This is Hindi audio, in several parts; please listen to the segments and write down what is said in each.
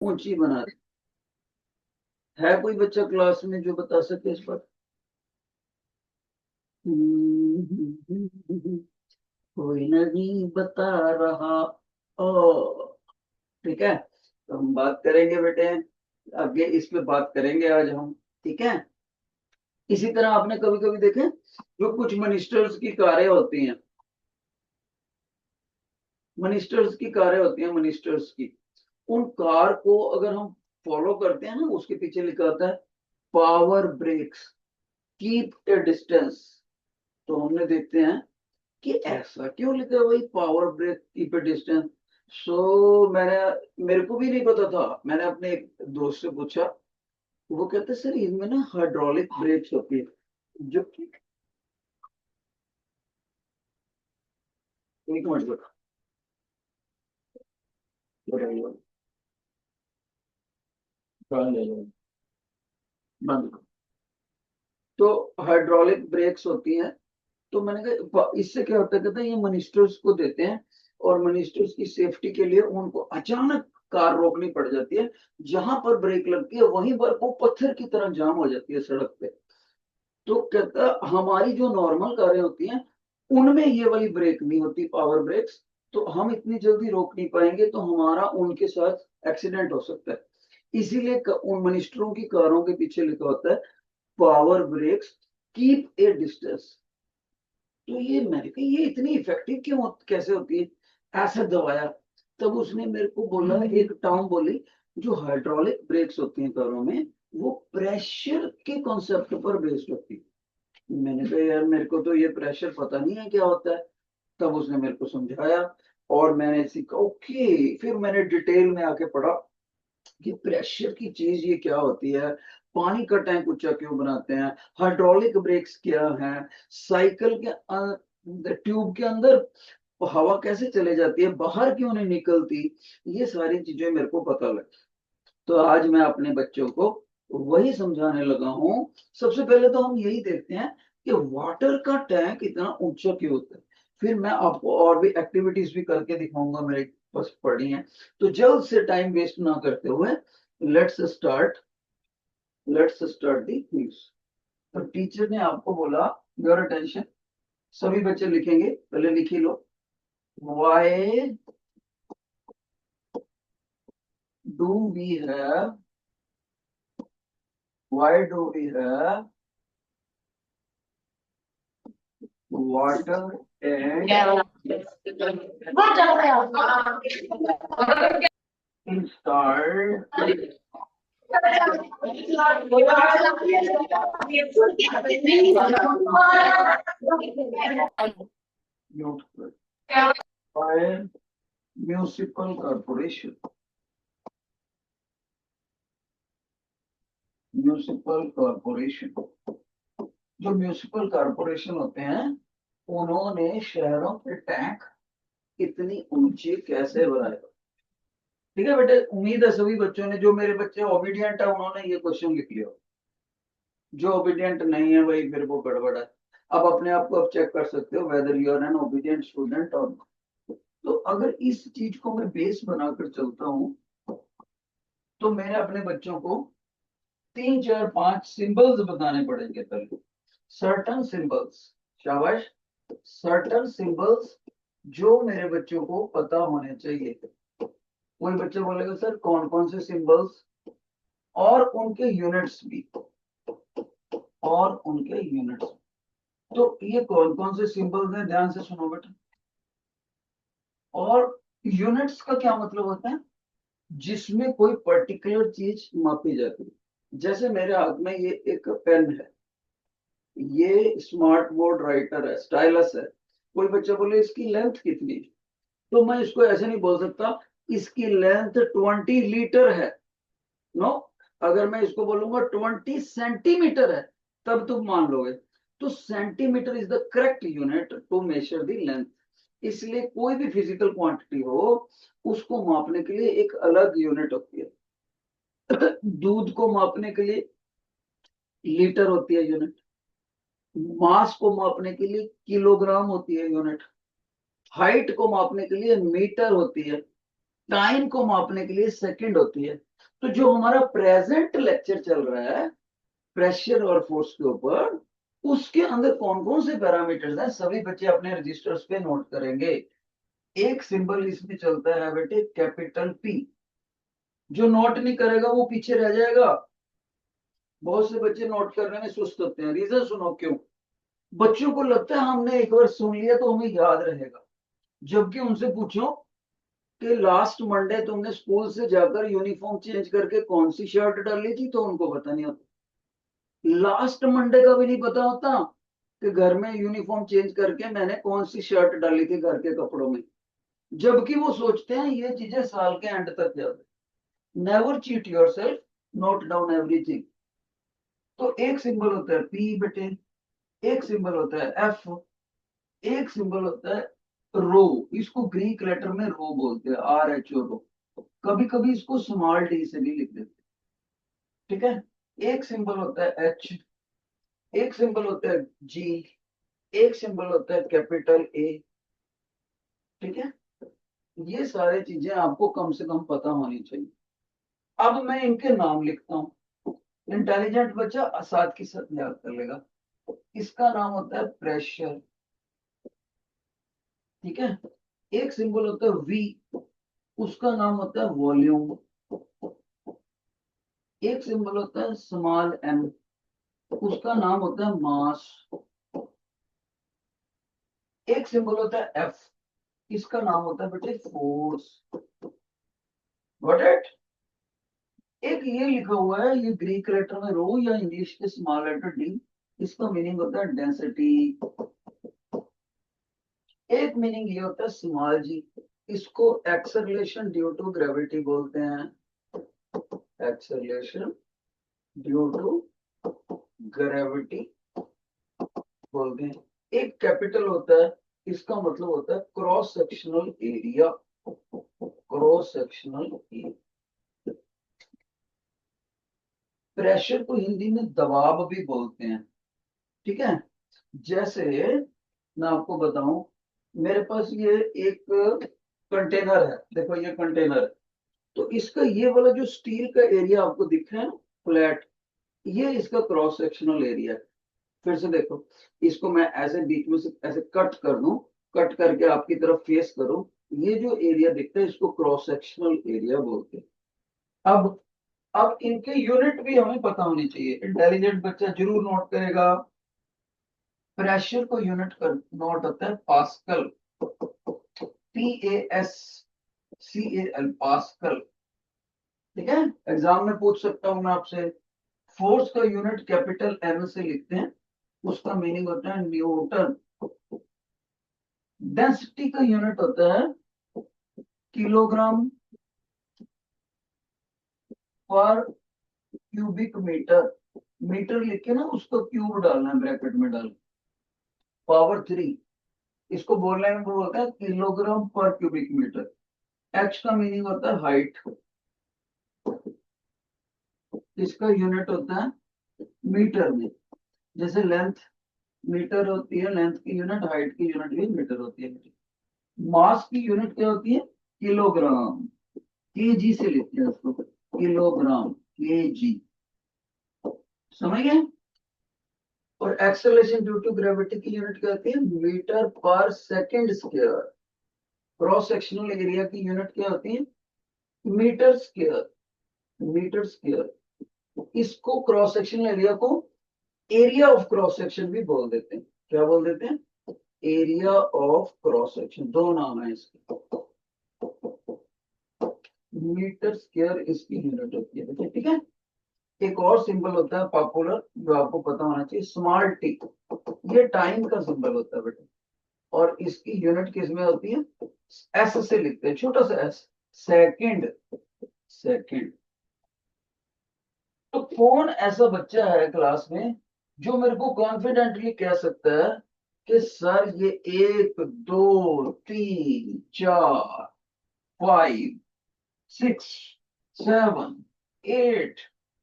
ऊंची बना दी। है कोई बच्चा क्लास में जो बता सके इस पर? कोई नहीं बता रहा। ओ, ठीक है, तो हम बात करेंगे बेटे, आगे इस पे बात करेंगे आज हम। ठीक है। इसी तरह आपने कभी कभी देखे जो कुछ मिनिस्टर्स की कारें होती हैं, मिनिस्टर्स की कारें होती हैं, मिनिस्टर्स की, उन कार को अगर हम फॉलो करते हैं ना, उसके पीछे लिखा होता है power brakes, keep a distance. तो हमने देखते हैं कि ऐसा क्यों लिखा है भाई, power brake keep a distance. मैंने, मेरे को भी नहीं पता था, मैंने अपने एक दोस्त से पूछा। वो कहते सर इनमें ना हाइड्रोलिक ब्रेक्स होती है, जो कि, एक मिनट बताइए, बंद करो। तो हाइड्रोलिक ब्रेक्स होती हैं। तो मैंने कहा इससे क्या होता है, कहते हैं ये मिनिस्टर्स को देते हैं, और मिनिस्टर्स की सेफ्टी के लिए उनको अचानक कार रोकनी पड़ जाती है, जहां पर ब्रेक लगती है वहीं पर वो पत्थर की तरह जाम हो जाती है सड़क पे। तो कहता हमारी जो नॉर्मल कारें होती हैं उनमें ये वाली ब्रेक नहीं होती, पावर ब्रेक्स, तो हम इतनी जल्दी रोक नहीं पाएंगे, तो हमारा उनके साथ एक्सीडेंट हो सकता है। इसीलिए उन मिनिस्टरों की कारों के पीछे लिखा होता है power brakes, keep a distance. तो ये मैंने कहा ये इतनी इफेक्टिव क्यों कैसे होती है, ऐसा दबाया। तब उसने मेरे को बोला, एक टर्म बोली, जो हाइड्रोलिक ब्रेक्स होती हैं कारों में, वो प्रेशर के कॉन्सेप्ट पर बेस्ड होती है। मैंने कहा यार मेरे को तो ये प्रेशर पता नहीं है क्या होता है। तब उसने मेरे को समझाया, और मैंने सीखा, ओके, फिर मैंने डिटेल में आके पढ़ा कि प्रेशर की चीज ये क्या होती है, पानी का टैंक ऊंचा क्यों बनाते हैं, हाइड्रोलिक ब्रेक्स क्या है, साइकिल के ट्यूब के अंदर हवा कैसे चले जाती है, बाहर क्यों नहीं निकलती, ये सारी चीजें मेरे को पता लगी। तो आज मैं अपने बच्चों को वही समझाने लगा हूँ। सबसे पहले तो हम यही देखते हैं कि वाटर का टैंक इतना ऊंचा क्यों होता है, फिर मैं आपको और भी एक्टिविटीज भी करके दिखाऊंगा, मेरे पास पड़ी हैं। तो जल्द से टाइम वेस्ट ना करते हुए, let's start, let's start the news. तो टीचर ने आपको बोला, योर अटेंशन, सभी बच्चे लिखेंगे, पहले लिख ही लो। Why do we have, why do we have water and installed, by municipal corporation, municipal corporation. जो म्यूनिसिपल कॉरपोरेशन होते हैं, उन्होंने शहरों के टैंक इतनी ऊंची कैसे बनाए। ठीक है बेटे, उम्मीद है सभी बच्चों ने, जो मेरे बच्चे ओबीडियंट है उन्होंने ये क्वेश्चन लिख लिया, जो ओबीडियंट नहीं है वही फिर वो गड़बड़ है। अब अपने आप को अब चेक कर सकते हो whether you are an obedient student और not। तो अगर इस चीज को मैं बेस बनाकर चलता हूँ, तो मैंने अपने बच्चों को 3 4 5 सिंबल्स बताने पड़ेंगे पहले, सर्टन सिंबल्स, शाबाश, सर्टन सिंबल्स जो मेरे बच्चों को पता होने चाहिए। कोई बच्चा बोलेगा सर कौन कौन से सिंबल्स, और उनके यूनिट्स भी, और उनके यूनिट्स। तो ये कौन कौन से सिंबल्स हैं, ध्यान से सुनो बेटा। और यूनिट्स का क्या मतलब होता है, जिसमें कोई पर्टिकुलर चीज मापी जाती है। जैसे मेरे हाथ में ये एक पेन है, ये स्मार्ट बोर्ड राइटर है, स्टाइलस है। कोई बच्चा बोले इसकी लेंथ कितनी है, तो मैं इसको ऐसे नहीं बोल सकता इसकी लेंथ 20 लीटर है। नो, अगर मैं इसको बोलूंगा 20 सेंटीमीटर है, तब तुम मान लोगे। तो centimetre is the correct unit to measure the length. इसलिए कोई भी फिजिकल क्वांटिटी हो, उसको मापने के लिए एक अलग यूनिट होती है। दूध को मापने के लिए लीटर होती है यूनिट, मास को मापने के लिए किलोग्राम होती है यूनिट, हाइट को मापने के लिए मीटर होती है, टाइम को मापने के लिए सेकंड होती है। तो जो हमारा प्रेजेंट लेक्चर चल रहा है प्रेशर और फोर्स के ऊपर, उसके अंदर कौन कौन से पैरामीटर्स हैं सभी बच्चे अपने रजिस्टर्स पे नोट करेंगे। एक सिंबल इसमें चलता है बेटे कैपिटल पी, जो नोट नहीं करेगा वो पीछे रह जाएगा। बहुत से बच्चे नोट करने में सुस्त होते हैं, रीजन सुनो क्यों। बच्चों को लगता है हमने एक बार सुन लिया तो हमें याद रहेगा, जबकि उनसे पूछो कि लास्ट मंडे तुमने स्कूल से जाकर यूनिफॉर्म चेंज करके कौन सी शर्ट डाली थी, तो उनको पता नहीं होता। लास्ट मंडे का भी नहीं पता होता कि घर में यूनिफॉर्म चेंज करके मैंने कौन सी शर्ट डाली थी घर के कपड़ों में, जबकि वो सोचते हैं ये चीजें साल के एंड तक याद है। Never cheat your self, note down everything. तो एक सिंबल होता है पी बेटे, एक सिंबल होता है एफ, एक सिंबल होता है रो। इसको ग्रीक लेटर में रो बोलते हैं, RHO रो। कभी कभी इसको स्मॉल डी से भी लिख देते हैं, ठीक है। एक सिंबल होता है एच, एक सिंबल होता है जी, एक सिंबल होता है कैपिटल ए, ठीक है। ये सारी चीजें आपको कम से कम पता होनी चाहिए। अब मैं इनके नाम लिखता हूं, इंटेलिजेंट बच्चा साथ के साथ याद कर लेगा। इसका नाम होता है प्रेशर, ठीक है। एक सिंबल होता है वी, उसका नाम होता है वॉल्यूम। एक सिंबल होता है स्मॉल एम, उसका नाम होता है मास। एक सिंबल होता है एफ, इसका नाम होता है बेटे फोर्स। Got it. एक ये लिखा हुआ है, ये ग्रीक लेटर में रो या इंग्लिश के स्मॉल लेटर डी, इसका मीनिंग होता है डेंसिटी। एक मीनिंग ये होता है स्मॉल जी, इसको एक्सेलरेशन ड्यू टू ग्रेविटी बोलते हैं, एक्सेलरेशन ड्यू टू ग्रेविटी बोलते हैं। एक कैपिटल होता है, इसका मतलब होता है cross sectional area, cross sectional area. Pressure को हिंदी में दबाव भी बोलते हैं, ठीक है। जैसे मैं आपको बताऊं, मेरे पास ये एक कंटेनर है, देखो ये कंटेनर है। तो इसका ये वाला जो स्टील का एरिया आपको दिख रहा है ना, फ्लैट, ये इसका क्रॉस सेक्शनल एरिया है। फिर से देखो, इसको मैं ऐसे बीच में से ऐसे कट कर दूं, कट करके आपकी तरफ फेस करूं, ये जो एरिया दिखता है इसको क्रॉस सेक्शनल एरिया बोलते हैं। अब अब इनके यूनिट भी हमें पता होनी चाहिए, इंटेलिजेंट बच्चा जरूर नोट करेगा। प्रेशर को यूनिट कर नोट होता है पास्कल, PASCAL, पास्कल, ठीक है। एग्जाम में पूछ सकता हूं मैं आपसे। फोर्स का यूनिट कैपिटल M से लिखते हैं, उसका मीनिंग होता है न्यूटन। डेंसिटी का यूनिट होता है किलोग्राम पर क्यूबिक मीटर। मीटर लिख के ना उसको क्यूब डालना है, ब्रैकेट में डाल, पावर 3। इसको बोलने में वो होता है किलोग्राम पर क्यूबिक मीटर। एच का मीनिंग होता है हाइट, इसका यूनिट होता है मीटर में। जैसे लेंथ मीटर होती है, लेंथ की यूनिट, हाइट की यूनिट भी मीटर होती है। मास की यूनिट क्या होती है, किलोग्राम, केजी से लिखते हैं उसको, किलोग्राम, केजी, समझ गए। और एक्सेलरेशन ड्यू टू ग्रेविटी की यूनिट क्या होती है, मीटर पर second square. Cross sectional area की यूनिट क्या होती है, मीटर स्क्वायर, मीटर स्क्वायर। इसको क्रॉस सेक्शनल एरिया को एरिया ऑफ क्रॉस सेक्शन भी बोल देते हैं। क्या बोल देते हैं, एरिया ऑफ क्रॉस सेक्शन, दो नाम है इसके। मीटर स्क्वायर इसकी यूनिट होती है, ठीक है। एक और सिंबल होता है पॉपुलर, जो आपको पता होना चाहिए, स्मॉल टी। ये टाइम का सिंबल होता है बेटा, और इसकी यूनिट किस में होती है, एस से लिखते हैं, छोटा सा एस, सेकंड, सेकंड। तो कौन ऐसा बच्चा है क्लास में जो मेरे को कॉन्फिडेंटली कह सकता है कि सर ये 1 2 3 4 5 6 7 8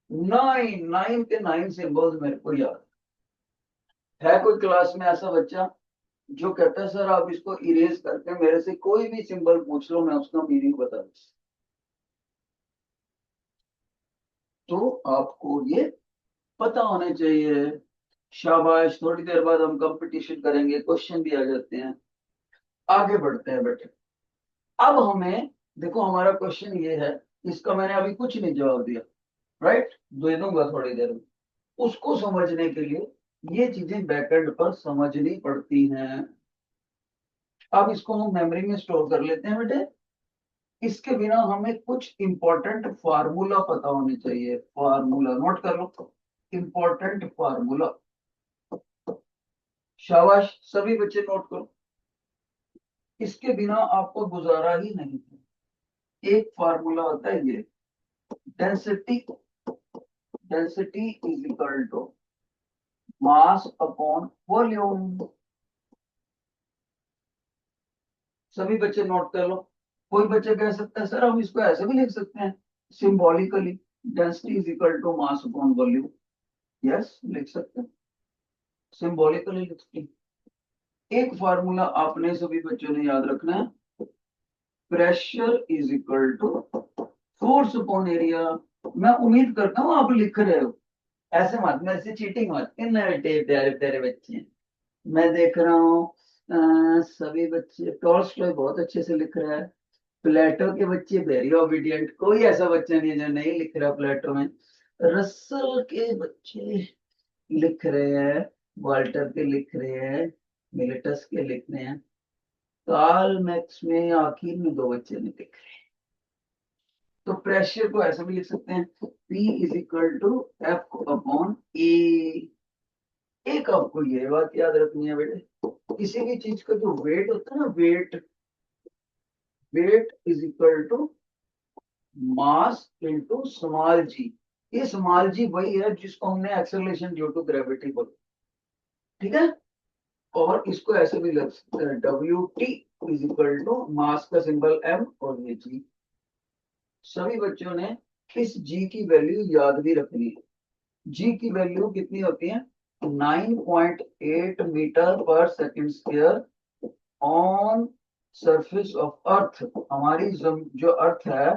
9 के 9 सिंबल्स मेरे को याद है। कोई क्लास में ऐसा बच्चा जो कहता है सर आप इसको इरेज करके मेरे से कोई भी सिंबल पूछ लो मैं उसका मीनिंग बता दूं। तो आपको ये पता होने चाहिए। शाबाश, थोड़ी देर बाद हम कंपटीशन करेंगे, क्वेश्चन भी आ जाते हैं। आगे बढ़ते हैं बेटे। अब हमें देखो, हमारा क्वेश्चन ये है, इसका मैंने अभी कुछ नहीं जवाब दिया, राइट, दे दूंगा थोड़ी देर में। उसको समझने के लिए ये चीजें बैकएंड पर समझनी पड़ती हैं। अब इसको हम मेमोरी में स्टोर कर लेते हैं बेटे। इसके बिना हमें कुछ इंपॉर्टेंट फार्मूला पता होने चाहिए। फार्मूला नोट कर लो, इंपॉर्टेंट फार्मूला। शाबाश, सभी बच्चे नोट करो, इसके बिना आपको गुजारा ही नहीं है। एक फार्मूला होता है ये, density, density is equal to mass upon volume. सभी बच्चे नोट कर लो। कोई बच्चे कह सकते हैं सर हम इसको ऐसे भी लिख सकते हैं, symbolically, density is equal to mass upon volume. Yes, लिख सकते हैं, सिंबॉलिकली लिख सकते हैं। एक फार्मूला आपने सभी बच्चों ने याद रखना है, pressure is equal to force upon area. मैं उम्मीद करता हूँ आप लिख रहे हो, ऐसे मत, मेरे से चीटिंग मत, इन प्यारे प्यारे बच्चे। मैं देख रहा हूँ सभी बच्चे, टॉल्स्टॉय बहुत अच्छे से लिख रहा है, प्लेटो के बच्चे वेरी ओबीडियंट, कोई ऐसा बच्चा नहीं है जो नहीं लिख रहा प्लेटो में। रसल के बच्चे लिख रहे हैं, वाल्टर के लिख रहे हैं, मिलेटस के लिख रहे हैं, कार्ल मैक्स में आखिर में दो बच्चे ने लिख रहे हैं। तो प्रेशर को ऐसा भी लिख सकते हैं, P is equal to F upon A. एक आपको ये बात याद रखनी है बेटे, किसी भी चीज का जो वेट होता है ना, weight, weight is equal to mass into small g. ये स्मॉल जी वही है जिसको हमने एक्सेलरेशन ड्यू टू ग्रेविटी बोला, ठीक है। और इसको ऐसे भी लिख सकते हैं, W T is equal to mass का सिंबल एम और ये जी। सभी बच्चों ने इस जी की वैल्यू याद भी रखनी है। जी की वैल्यू कितनी होती है, 9.8 मीटर पर second square on surface of earth. हमारी जो अर्थ है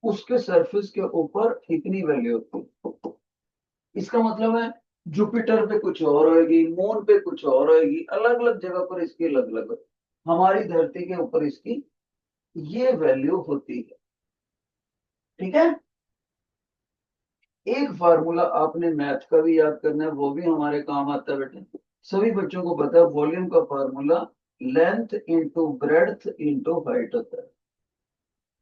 उसके सरफेस के ऊपर इतनी वैल्यू होती है। इसका मतलब है जुपिटर पे कुछ और होगी, मून पे कुछ और होगी, अलग अलग जगह पर इसकी अलग अलग, हमारी धरती के ऊपर इसकी ये वैल्यू होती है, ठीक है। एक फार्मूला आपने मैथ का भी याद करना है, वो भी हमारे काम आता है बेटे। सभी बच्चों को पता है वॉल्यूम का formula length into breadth into height होता है,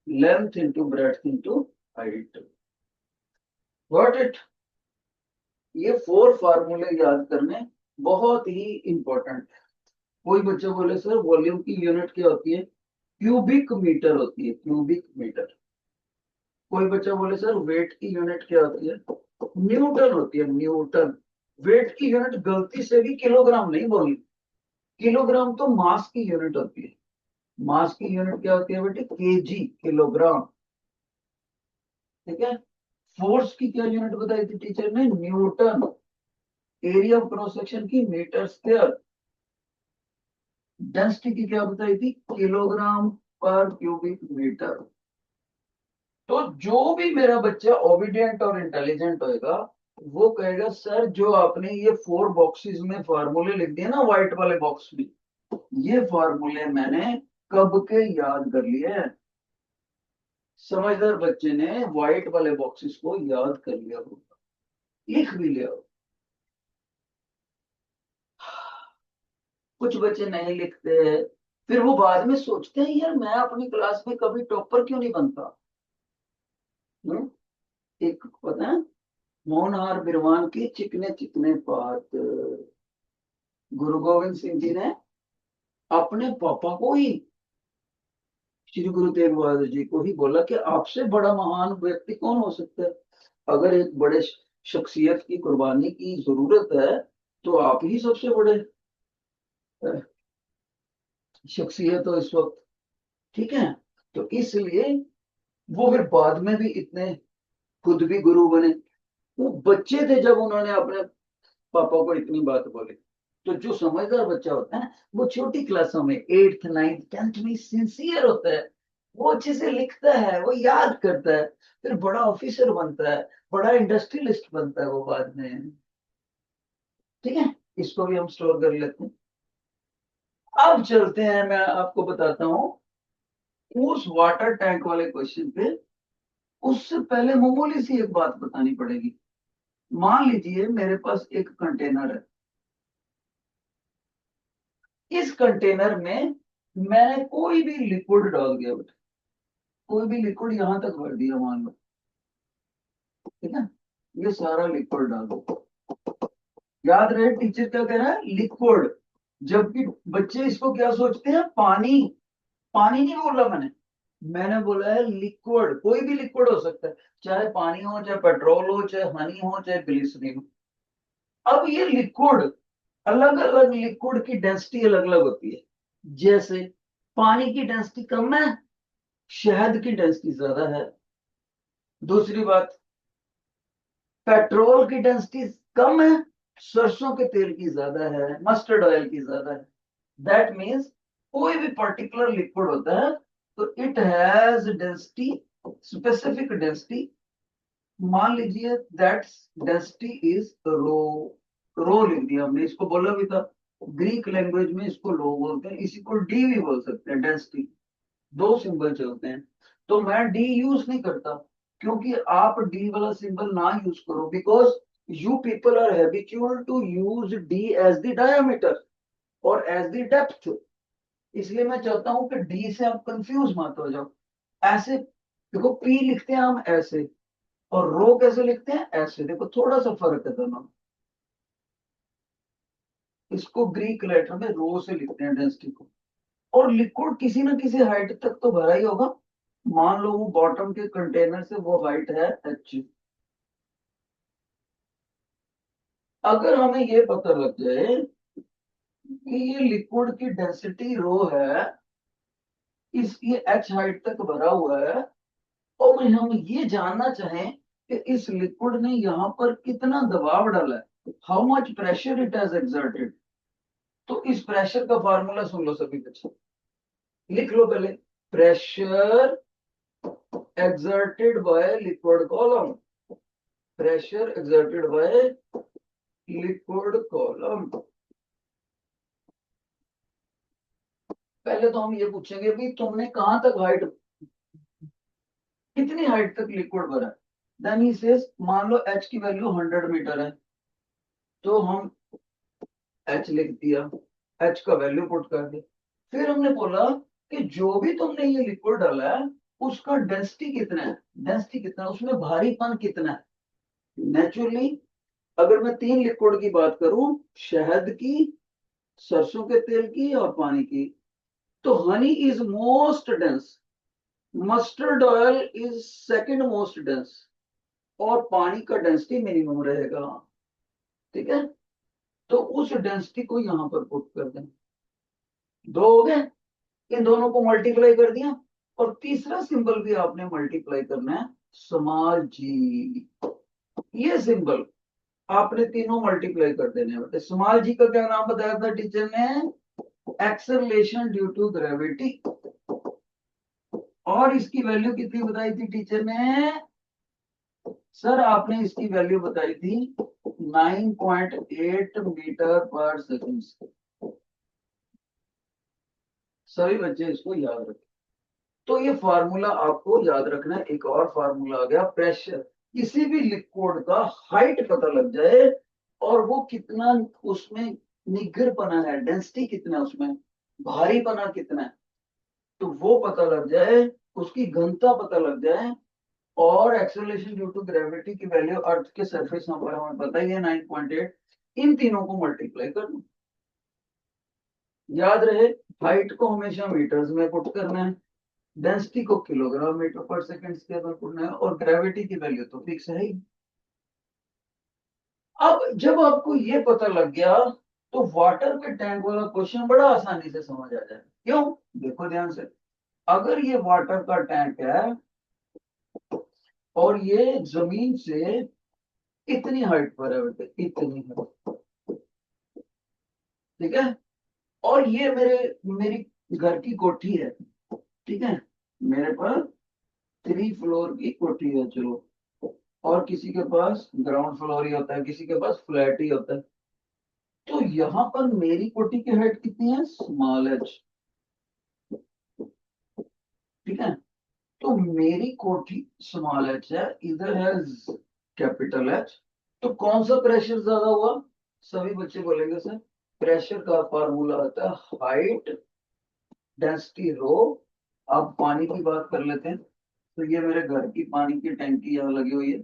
length into breadth into height. Got it. ये 4 फार्मूले याद करने बहुत ही इंपॉर्टेंट है। कोई बच्चे बोले सर वॉल्यूम की यूनिट क्या होती है, क्यूबिक मीटर होती है, क्यूबिक मीटर। कोई बच्चा बोले सर वेट की यूनिट क्या होती है, न्यूटन होती है, न्यूटन। वेट की यूनिट गलती से भी किलोग्राम नहीं बोली, किलोग्राम तो मास की यूनिट होती है। मास की यूनिट क्या होती है बेटे, केजी, किलोग्राम, ठीक है। फोर्स की क्या यूनिट बताई थी टीचर ने, Newton. Area of cross section की मीटर स्क्वायर। डेंसिटी की क्या बताई थी, किलोग्राम पर क्यूबिक मीटर। तो जो भी मेरा बच्चा ओबीडियंट और इंटेलिजेंट होएगा वो कहेगा सर जो आपने ये 4 बॉक्सेस में फार्मूले लिख दिए ना, व्हाइट वाले बॉक्स में, ये फार्मूले मैंने कब के याद कर लिए हैं। समझदार बच्चे ने व्हाइट वाले बॉक्सेस को याद कर लिया होगा, लिख भी लिया होगा। कुछ बच्चे नहीं लिखते, फिर वो बाद में सोचते हैं यार मैं अपनी क्लास में कभी टॉपर क्यों नहीं बनता। हम्म? एक पता है, होनहार बिरवान की चिकने चिकने बात, गुरु गोविंद सिंह जी ने अपने पापा को ही, श्री गुरु तेग बहादुर जी को ही बोला कि आपसे बड़ा महान व्यक्ति कौन हो सकता है, अगर एक बड़े शख्सियत की कुर्बानी की जरूरत है तो आप ही सबसे बड़े शख्सियत हो इस वक्त, ठीक है। तो इसलिए वो फिर बाद में भी इतने खुद भी गुरु बने। वो बच्चे थे जब उन्होंने अपने पापा को इतनी बात बोली। तो जो समझदार बच्चा होता है ना वो छोटी क्लासों में 8th 9th 10th में सिंसियर होता है, वो अच्छे से लिखता है, वो याद करता है, फिर बड़ा ऑफिसर बनता है, बड़ा इंडस्ट्रियलिस्ट बनता है वो बाद में। ठीक है, इसको भी हम स्टोर कर लेते हैं। अब चलते हैं, मैं आपको बताता हूँ उस वाटर टैंक वाले क्वेश्चन पे। उससे पहले मामूली सी एक बात बतानी पड़ेगी। मान लीजिए मेरे पास एक कंटेनर है। इस कंटेनर में मैंने कोई भी लिक्विड डाल दिया बेटा, कोई भी लिक्विड यहां तक भर दिया मान लो। ठीक है, ये सारा लिक्विड डाल दो। याद रहे टीचर क्या कह रहा है, लिक्विड। जबकि बच्चे इसको क्या सोचते हैं, पानी। पानी नहीं बोला मैंने, मैंने बोला है लिक्विड। कोई भी लिक्विड हो सकता है, चाहे पानी हो, चाहे पेट्रोल हो, चाहे हनी हो, चाहे ग्लिसरीन हो। अब ये लिक्विड, अलग अलग लिक्विड की डेंसिटी अलग अलग होती है। जैसे पानी की डेंसिटी कम है, शहद की डेंसिटी ज्यादा है। दूसरी बात, पेट्रोल की डेंसिटी कम है, सरसों के तेल की ज्यादा है, मस्टर्ड ऑयल की ज्यादा है। दैट मीन्स कोई भी पर्टिकुलर लिक्विड होता है तो it has density, specific density. मान लीजिए दैट डेंसिटी इज रो। रो लिख दिया हमने, इसको बोला भी था। ग्रीक लैंग्वेज में इसको रो बोलते हैं, इसी को डी भी बोल सकते हैं, डेंसिटी। दो सिंबल चलते हैं। तो मैं डी यूज नहीं करता, क्योंकि आप डी वाला सिंबल ना यूज करो, because you people are habitual to use D as the diameter और एज द डेप्थ। इसलिए मैं चाहता हूं कि डी से आप कंफ्यूज मत हो जाओ। ऐसे देखो, पी लिखते हैं हम ऐसे, और रो कैसे लिखते हैं, ऐसे। देखो थोड़ा सा फर्क है दोनों। इसको ग्रीक लेटर में रो से लिखते हैं डेंसिटी को। और लिक्विड किसी ना किसी हाइट तक तो भरा ही होगा। मान लो वो बॉटम के कंटेनर से वो हाइट है एच। अगर हमें ये पता लग जाए कि ये लिक्विड की डेंसिटी रो है, इस ये एच हाइट तक भरा हुआ है, और हम ये जानना चाहें कि इस लिक्विड ने यहाँ पर कितना दबाव डाला है, how much pressure it has exerted, तो इस प्रेशर का फार्मूला सुन लो सभी बच्चे, लिख लो पहले। Pressure exerted by liquid column, pressure exerted by liquid column। पहले तो हम ये पूछेंगे भी तुमने कहां तक हाइट, कितनी हाइट तक लिक्विड भरा। देन ही सेज, मान लो एच की वैल्यू 100 मीटर है, तो हम एच लिख दिया, एच का वैल्यू पुट कर दिया। फिर हमने बोला कि जो भी तुमने ये लिक्विड डाला है उसका डेंसिटी कितना है, डेंसिटी कितना है, उसमें भारीपन कितना है। नेचुरली अगर मैं तीन लिक्विड की बात करूं, शहद की, सरसों के तेल की और पानी की, तो honey is most dense, mustard oil is second most dense, और पानी का डेंसिटी मिनिमम रहेगा। ठीक है, तो उस डेंसिटी को यहां पर पुट कर दें। दो हो गए, इन दोनों को मल्टीप्लाई कर दिया, और तीसरा सिंबल भी आपने मल्टीप्लाई करना है, स्मॉल जी। ये सिंबल आपने तीनों मल्टीप्लाई कर देने हैं। स्मॉल जी का क्या नाम बताया था टीचर ने, एक्सेलरेशन ड्यू टू ग्रेविटी। और इसकी वैल्यू कितनी बताई थी टीचर ने, सर आपने इसकी वैल्यू बताई थी 9.8 मीटर पर सेकंड। सभी बच्चे इसको याद रखें। तो ये फार्मूला आपको याद रखना है। एक और फार्मूला आ गया, प्रेशर। किसी भी लिक्विड का हाइट पता लग जाए और वो कितना उसमें निग्रपना है, डेंसिटी कितना है उसमें, भारीपना कितना है, तो वो पता लग जाए, उसकी घनता पता लग जाए, और एक्सेलरेशन ड्यू टू ग्रेविटी की वैल्यू अर्थ के सरफेस पर हमें पता ही है 9.8, इन तीनों को मल्टीप्लाई कर दो। याद रहे, हाइट को हमेशा मीटर्स में पुट करना है, डेंसिटी को किलोग्राम मीटर पर सेकंड के अंदर पुटना है, और ग्रेविटी की वैल्यू तो फिक्स है ही। अब जब आपको ये पता लग गया, तो वाटर के टैंक वाला क्वेश्चन बड़ा आसानी से समझ आ जाएगा। क्यों, देखो ध्यान से। अगर ये वाटर का टैंक है और ये जमीन से इतनी हाइट पर है बेटे, इतनी हाइट, ठीक है, और ये मेरी घर की कोठी है, ठीक है, मेरे पास 3 फ्लोर की कोठी है, चलो, और किसी के पास ग्राउंड फ्लोर ही होता है, किसी के पास फ्लैट ही होता है। तो यहाँ पर मेरी कोठी की हाइट कितनी है, स्मॉल एच, ठीक है। तो मेरी कोठी स्मॉल एच है, इधर है कैपिटल एच। तो कौन सा प्रेशर ज्यादा हुआ, सभी बच्चे बोलेंगे सर प्रेशर का फार्मूला होता है हाइट डेंसिटी रो। अब पानी की बात कर लेते हैं। तो ये मेरे घर की पानी की टैंकी यहाँ लगी हुई है,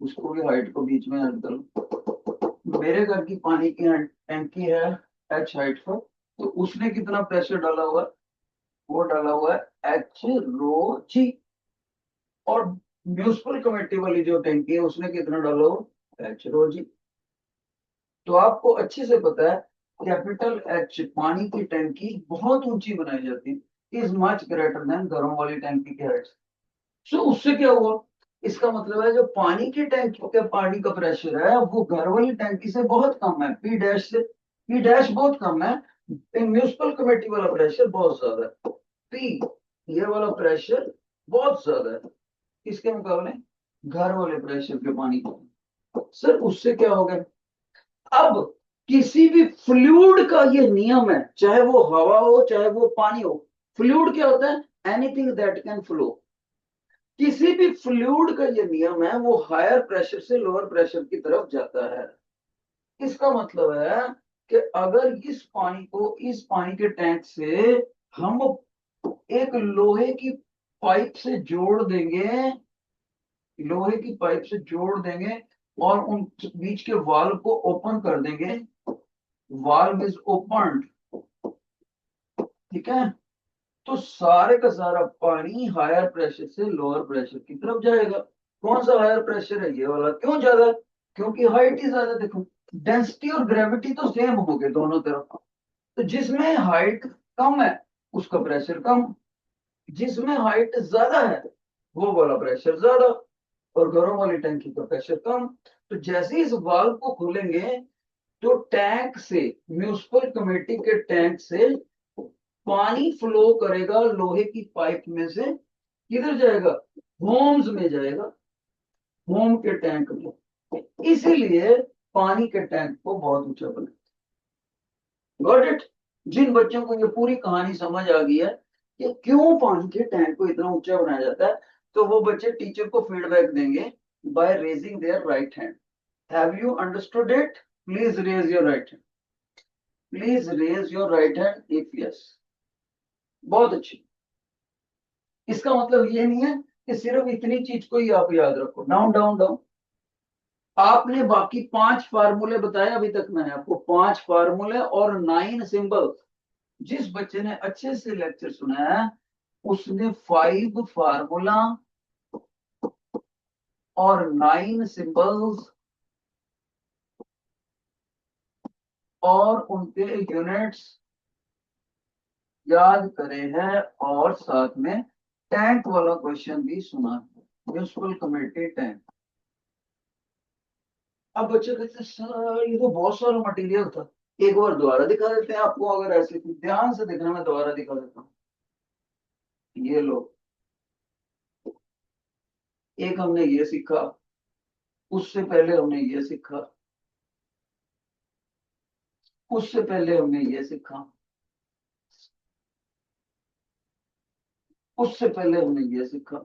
उसको भी हाइट को बीच में ऐड करो। मेरे घर की पानी की टैंकी है एच हाइट पर, तो उसने कितना प्रेशर डाला हुआ है, वो डाला हुआ है एच रो जी। और म्यूनिसिपल कमेटी वाली जो टैंकी है उसने कितना डाला हुआ, एच रो जी। तो आपको अच्छे से पता है कैपिटल एच पानी की टैंकी बहुत ऊंची बनाई जाती है, इज मच ग्रेटर देन घरों वाली टैंकी की हाइट। सो उससे क्या हुआ, इसका मतलब है जो पानी की टैंकी के पानी का प्रेशर है वो घर वाली टैंकी से बहुत कम है, पी डैश से, पी डैश बहुत कम है। म्यूनिसिपल कमेटी वाला प्रेशर बहुत ज्यादा है, पी ये वाला प्रेशर बहुत ज्यादा है किसके मुकाबले, घर वाले प्रेशर के पानी का। सर उससे क्या हो गया, अब किसी भी फ्लूइड का ये नियम है, चाहे वो हवा हो चाहे वो पानी हो, फ्लूइड क्या होता है, एनीथिंग दैट कैन फ्लो। किसी भी फ्लूइड का ये नियम है, वो हायर प्रेशर से लोअर प्रेशर की तरफ जाता है। इसका मतलब है कि अगर इस पानी को इस पानी के टैंक से हम एक लोहे की पाइप से जोड़ देंगे, लोहे की पाइप से जोड़ देंगे और उन बीच के वाल्व को ओपन कर देंगे, वाल्व इज ओपन, ठीक है, तो सारे का सारा पानी हायर प्रेशर से लोअर प्रेशर की तरफ जाएगा। कौन सा हायर प्रेशर है, ये वाला। क्यों ज्यादा, क्योंकि हाइट ही ज्यादा। देखो डेंसिटी और ग्रेविटी तो सेम हो गए दोनों तरफ। तो जिसमें हाइट कम है उसका प्रेशर कम, जिसमें हाइट ज्यादा है वो वाला प्रेशर ज्यादा, और घरों वाली टैंकी का प्रेशर कम। तो जैसे ही इस वाल्व को खोलेंगे तो टैंक से, म्यूनिसिपल कमेटी के टैंक से पानी फ्लो करेगा लोहे की पाइप में से, किधर जाएगा, होम्स में जाएगा, होम के टैंक में। इसीलिए पानी के टैंक को बहुत ऊंचा बना, गॉट इट। जिन बच्चों को ये पूरी कहानी समझ आ गई है कि क्यों पानी के टैंक को इतना ऊंचा बनाया जाता है, तो वो बच्चे टीचर को फीडबैक देंगे by raising their right hand. Have you understood it, please raise your right hand, please raise your right hand if yes. बहुत अच्छी। इसका मतलब ये नहीं है कि सिर्फ इतनी चीज को ही आप याद रखो, डाउन डाउन डाउन। आपने बाकी 5 फार्मूले बताए अभी तक, मैंने आपको 5 फार्मूले और 9 सिंबल। जिस बच्चे ने अच्छे से लेक्चर सुना है उसने 5 फार्मूला और 9 सिंबल्स और उनके यूनिट्स याद करे हैं, और साथ में टैंक वाला क्वेश्चन भी सुना है, म्यूनिसिपल कमेटी टैंक। अब बच्चे कहते हैं सर ये तो बहुत सारा मटेरियल था, एक बार दोबारा दिखा देते हैं आपको, अगर ऐसे ध्यान से देखना, मैं दोबारा दिखा देता हूँ। ये लो, एक हमने ये सीखा, उससे पहले हमने ये सीखा, उससे पहले हमने ये सीखा, उससे पहले हमने ये सीखा,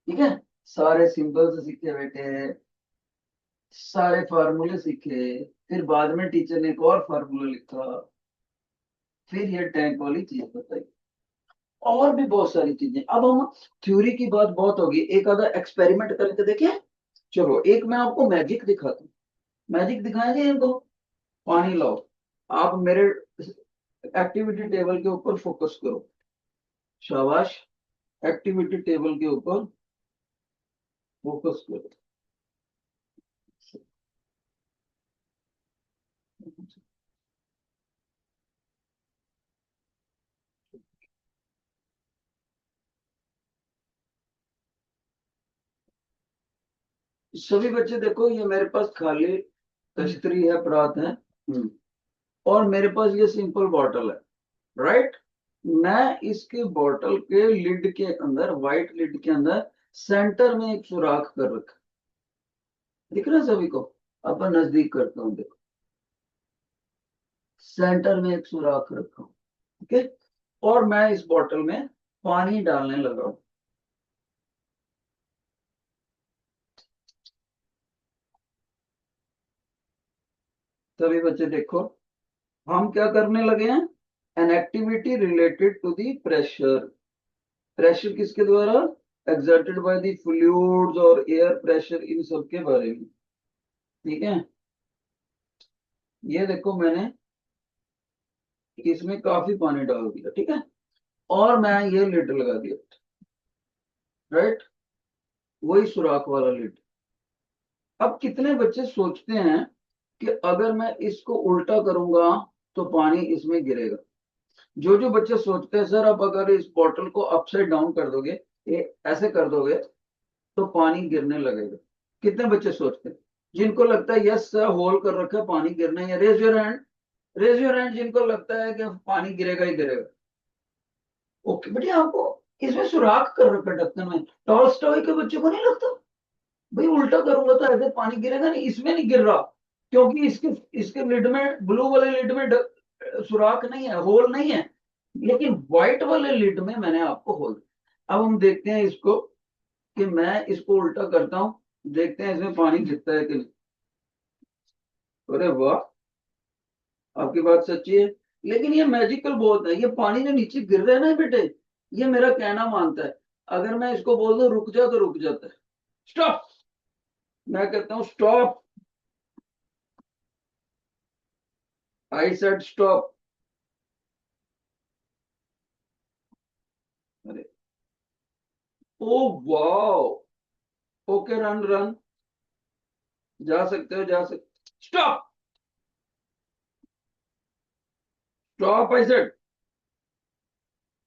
ठीक है। सारे सिंबल्स सीखे बेटे, सारे फार्मूले सीखे, फिर बाद में टीचर ने एक और फार्मूला लिखा, फिर ये टैंक वाली चीज बताई, और भी बहुत सारी चीजें। अब हम थ्योरी की बात बहुत होगी, एक आधा एक्सपेरिमेंट करके देखें। चलो एक मैं आपको मैजिक दिखाता हूँ, मैजिक दिखाएंगे इनको। पानी लाओ, आप मेरे एक्टिविटी टेबल के ऊपर फोकस करो, शाबाश, एक्टिविटी टेबल के ऊपर फोकस करो। सभी बच्चे देखो, ये मेरे पास खाली तश्तरी है, परात है। और मेरे पास ये सिंपल बॉटल है, राइट। मैं इसके बॉटल के लिड के अंदर, व्हाइट लिड के अंदर सेंटर में एक सुराख कर रखा, दिख रहा है सभी को? अपन नजदीक करता हूँ, देखो सेंटर में एक सुराख रखा हूँ, ओके। और मैं इस बॉटल में पानी डालने लगा हूं। सभी बच्चे देखो, हम क्या करने लगे हैं, an activity related to the pressure. Pressure किसके द्वारा, एक्सर्टेड बाय द फ्लूइड्स और एयर प्रेशर, इन सब के बारे में, ठीक है। ये देखो मैंने इसमें काफी पानी डाल दिया, ठीक है, और मैं ये लिड लगा दिया, राइट, वही सुराख वाला लिड। अब कितने बच्चे सोचते हैं कि अगर मैं इसको उल्टा करूंगा तो पानी इसमें गिरेगा। जो जो बच्चे सोचते हैं सर अब अगर इस बॉटल को अपसाइड डाउन कर दोगे, ये ऐसे कर दोगे तो पानी गिरने लगेगा, कितने बच्चे सोचते हैं? जिनको लगता है यस सर होल कर रखा है पानी गिरना है, raise your hand, raise your hand जिनको लगता है कि पानी गिरेगा ही गिरेगा। ओके बेटे, आपको इसमें सुराख कर रखा है ढक्कन में, टॉलस्टॉय के बच्चे को नहीं लगता भाई उल्टा करूंगा तो ऐसे पानी गिरेगा नहीं, इसमें नहीं गिर रहा, क्योंकि इसके इसके लिड में, ब्लू वाले लिड में सुराख नहीं है, होल नहीं है, लेकिन व्हाइट वाले लिड में मैंने आपको होल। अब हम देखते हैं इसको, कि मैं इसको उल्टा करता हूं, देखते हैं इसमें पानी गिरता है कि नहीं। अरे वाह, आपकी बात सच्ची है, लेकिन ये मैजिकल बहुत है, ये पानी जो नीचे गिर रहा है ना बेटे, ये मेरा कहना मानता है। अगर मैं इसको बोल दूं रुक जा तो रुक जाता है, स्टॉप, मैं कहता हूं स्टॉप, आई सेड स्टॉप। अरे oh wow, okay run run, जा सकते हो जा सकते, स्टॉप, स्टॉप आई सेड,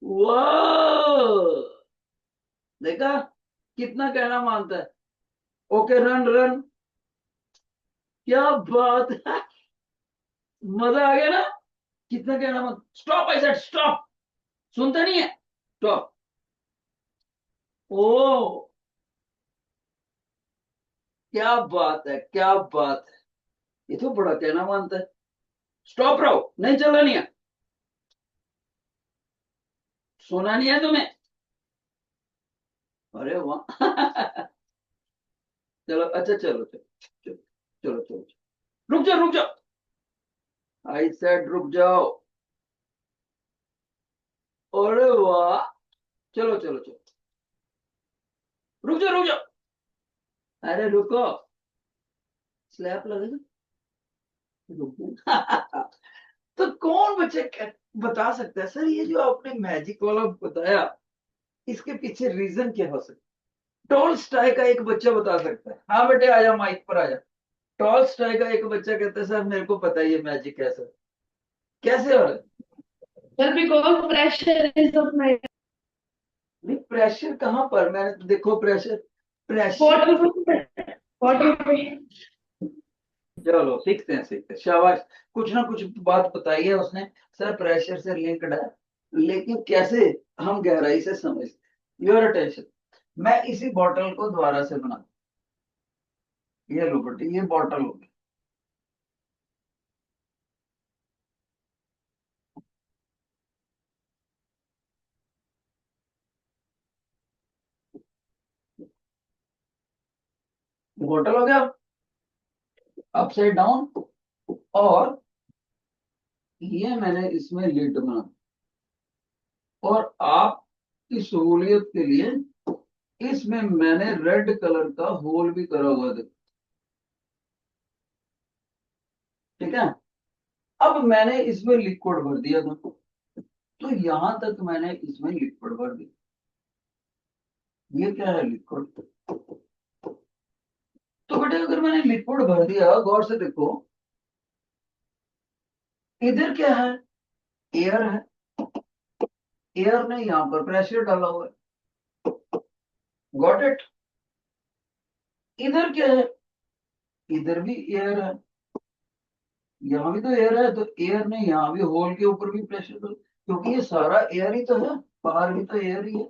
वाह, देखा कितना कहना मानता है, ओके रन रन, क्या बात है, मजा आ गया ना, कितना कहना मान, स्टॉप आई सेड स्टॉप, सुनते नहीं है, स्टॉप, ओ क्या बात है क्या बात है, ये तो बड़ा कहना मानता है, स्टॉप रहो, नहीं चलना नहीं है, सुना नहीं है तुम्हें, अरे वाह चलो अच्छा, चलो चलो चलो चलो चलो, रुक जाओ रुक जाओ, आई सेड रुक जाओ, अरे वाह, चलो चलो चलो, रुक जाओ रुक जाओ, अरे रुको, स्लैप लगेगा, रुको तो कौन बच्चे बता सकता है सर ये जो आपने मैजिक वाला बताया, इसके पीछे रीजन क्या हो सकता है? टॉल स्टाई का एक बच्चा बता सकता है, हाँ बेटे आजा माइक पर आजा। टॉल स्टाई का एक बच्चा कहता है सर मेरे को पता है ये मैजिक कैसे, कैसे हो रहा है? Well, because pressure is of my नहीं प्रेशर कहाँ पर, मैंने तो देखो pressure, pressure, water water pressure. चलो सीखते हैं शाबाश, कुछ ना कुछ बात बताई है उसने, सर प्रेशर से लिंक्ड है, लेकिन कैसे हम गहराई से समझते, योर अटेंशन, मैं इसी बॉटल को दोबारा से बना, ये लो बेटी ये बॉटल होगी, बॉटल हो गया अपसाइड डाउन, और ये मैंने इसमें लिड बना, और आपकी सहूलियत के लिए इसमें मैंने रेड कलर का होल भी करा हुआ है, ठीक है। अब मैंने इसमें लिक्विड भर दिया था, तो यहां तक मैंने इसमें लिक्विड भर दिया, ये क्या है लिक्विड, तो बेटे अगर मैंने लिक्विड भर दिया, गौर से देखो, इधर क्या है, एयर है, एयर ने यहां पर प्रेशर डाला हुआ है, गॉट इट, इधर क्या है, इधर भी एयर है, यहाँ भी तो एयर है, तो एयर ने यहाँ भी होल के ऊपर भी प्रेशर, क्योंकि ये सारा एयर ही तो है, बाहर भी तो एयर ही है।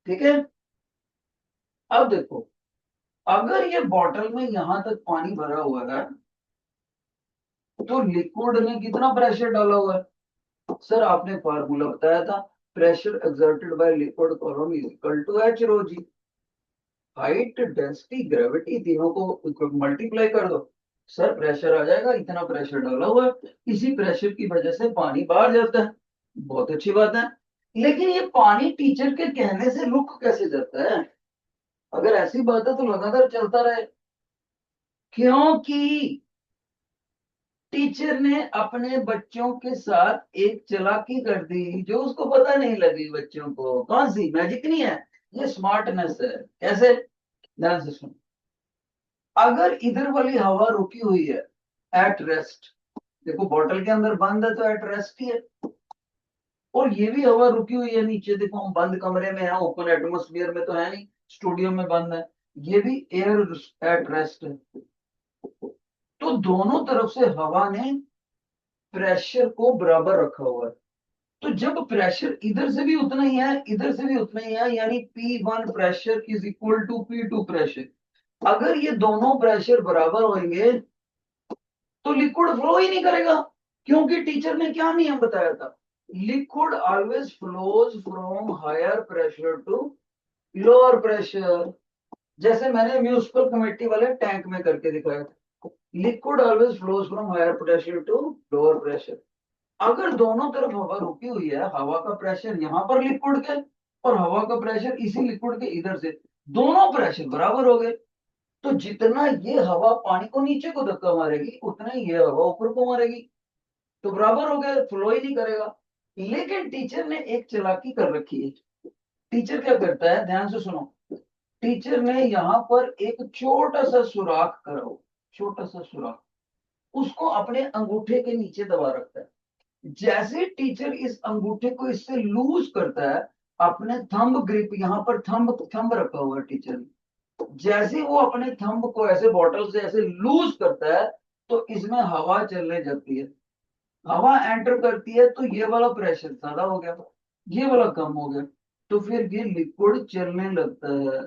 ठीक है। अब देखो, अगर ये बॉटल में यहां तक पानी भरा हुआ है, तो लिक्विड ने कितना प्रेशर डाला हुआ है? सर आपने फार्मूला बताया था, pressure exerted by liquid column is equal to H rho G. Height, density, gravity, तीनों को मल्टीप्लाई कर दो, सर प्रेशर आ जाएगा, इतना प्रेशर डाला हुआ है, इसी प्रेशर की वजह से पानी बाहर जाता है। बहुत अच्छी बात है। लेकिन ये पानी टीचर के कहने से रुक कैसे जाता है? अगर ऐसी बात है तो लगातार चलता रहे, क्योंकि टीचर ने अपने बच्चों के साथ एक चालाकी कर दी जो उसको पता नहीं लगी। बच्चों को कौन सी मैजिक नहीं है, ये स्मार्टनेस है। कैसे? ध्यान से सुनो। अगर इधर वाली हवा रुकी हुई है, एट रेस्ट, देखो बॉटल के अंदर बंद है तो एट रेस्ट ही है, और ये भी हवा रुकी हुई है नीचे, देखो हम बंद कमरे में है, ओपन एटमोस्फियर में तो है नहीं, स्टूडियो में बंद है, ये भी एयर एट रेस्ट है। तो दोनों तरफ से हवा ने प्रेशर को बराबर रखा हुआ है। तो जब प्रेशर इधर से भी उतना ही है, इधर से भी उतना ही है, यानी P1 pressure is equal to P2 pressure. अगर ये दोनों प्रेशर बराबर होंगे तो लिक्विड फ्लो ही नहीं करेगा, क्योंकि टीचर ने क्या नियम बताया था, liquid always flows from higher pressure to lower pressure. जैसे मैंने म्यूनिसिपल कमेटी वाले टैंक में करके दिखाया था, liquid always flows from higher pressure to lower pressure. अगर दोनों तरफ हवा रुकी हुई है, हवा का प्रेशर यहाँ पर लिक्विड के, और हवा का प्रेशर इसी लिक्विड के इधर से, दोनों प्रेशर बराबर हो गए, तो जितना ये हवा पानी को नीचे को धक्का मारेगी, उतना ही ये हवा ऊपर को मारेगी, तो बराबर हो गए, फ्लो ही नहीं करेगा। लेकिन टीचर ने एक चालाकी कर रखी है। टीचर क्या करता है, ध्यान से सुनो। टीचर ने यहाँ पर एक छोटा सा सुराख करा हो, छोटा सा सुराख, उसको अपने अंगूठे के नीचे दबा रखता है। जैसे टीचर इस अंगूठे को इससे लूज करता है, अपने थंब ग्रिप, यहाँ पर थंब थंब रखा हुआ है टीचर ने, जैसे वो अपने थंब को ऐसे बॉटल से ऐसे लूज करता है, तो इसमें हवा चलने जाती है। हवा एंटर करती है तो ये वाला प्रेशर ज्यादा हो गया, ये वाला कम हो गया, तो फिर ये लिक्विड चलने लगता है।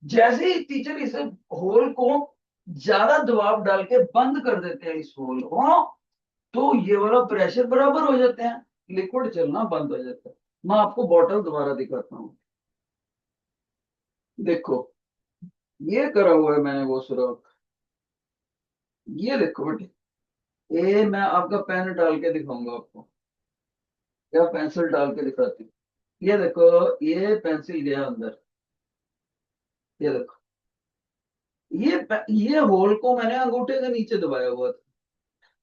जैसे ही टीचर इसे होल को ज्यादा दबाव डाल के बंद कर देते हैं, इस होल को, तो ये वाला प्रेशर बराबर हो जाते हैं, लिक्विड चलना बंद हो जाता है। मैं आपको बॉटल दोबारा दिखाता हूँ। देखो, ये करा हुआ है मैंने वो सुराख, ये देखो बेटे, ये मैं आपका पेन डाल के दिखाऊंगा आपको, या पेंसिल डाल के दिखाती हूँ। ये देखो, ये पेंसिल गया अंदर, ये देखो, ये होल को मैंने अंगूठे के नीचे दबाया हुआ था।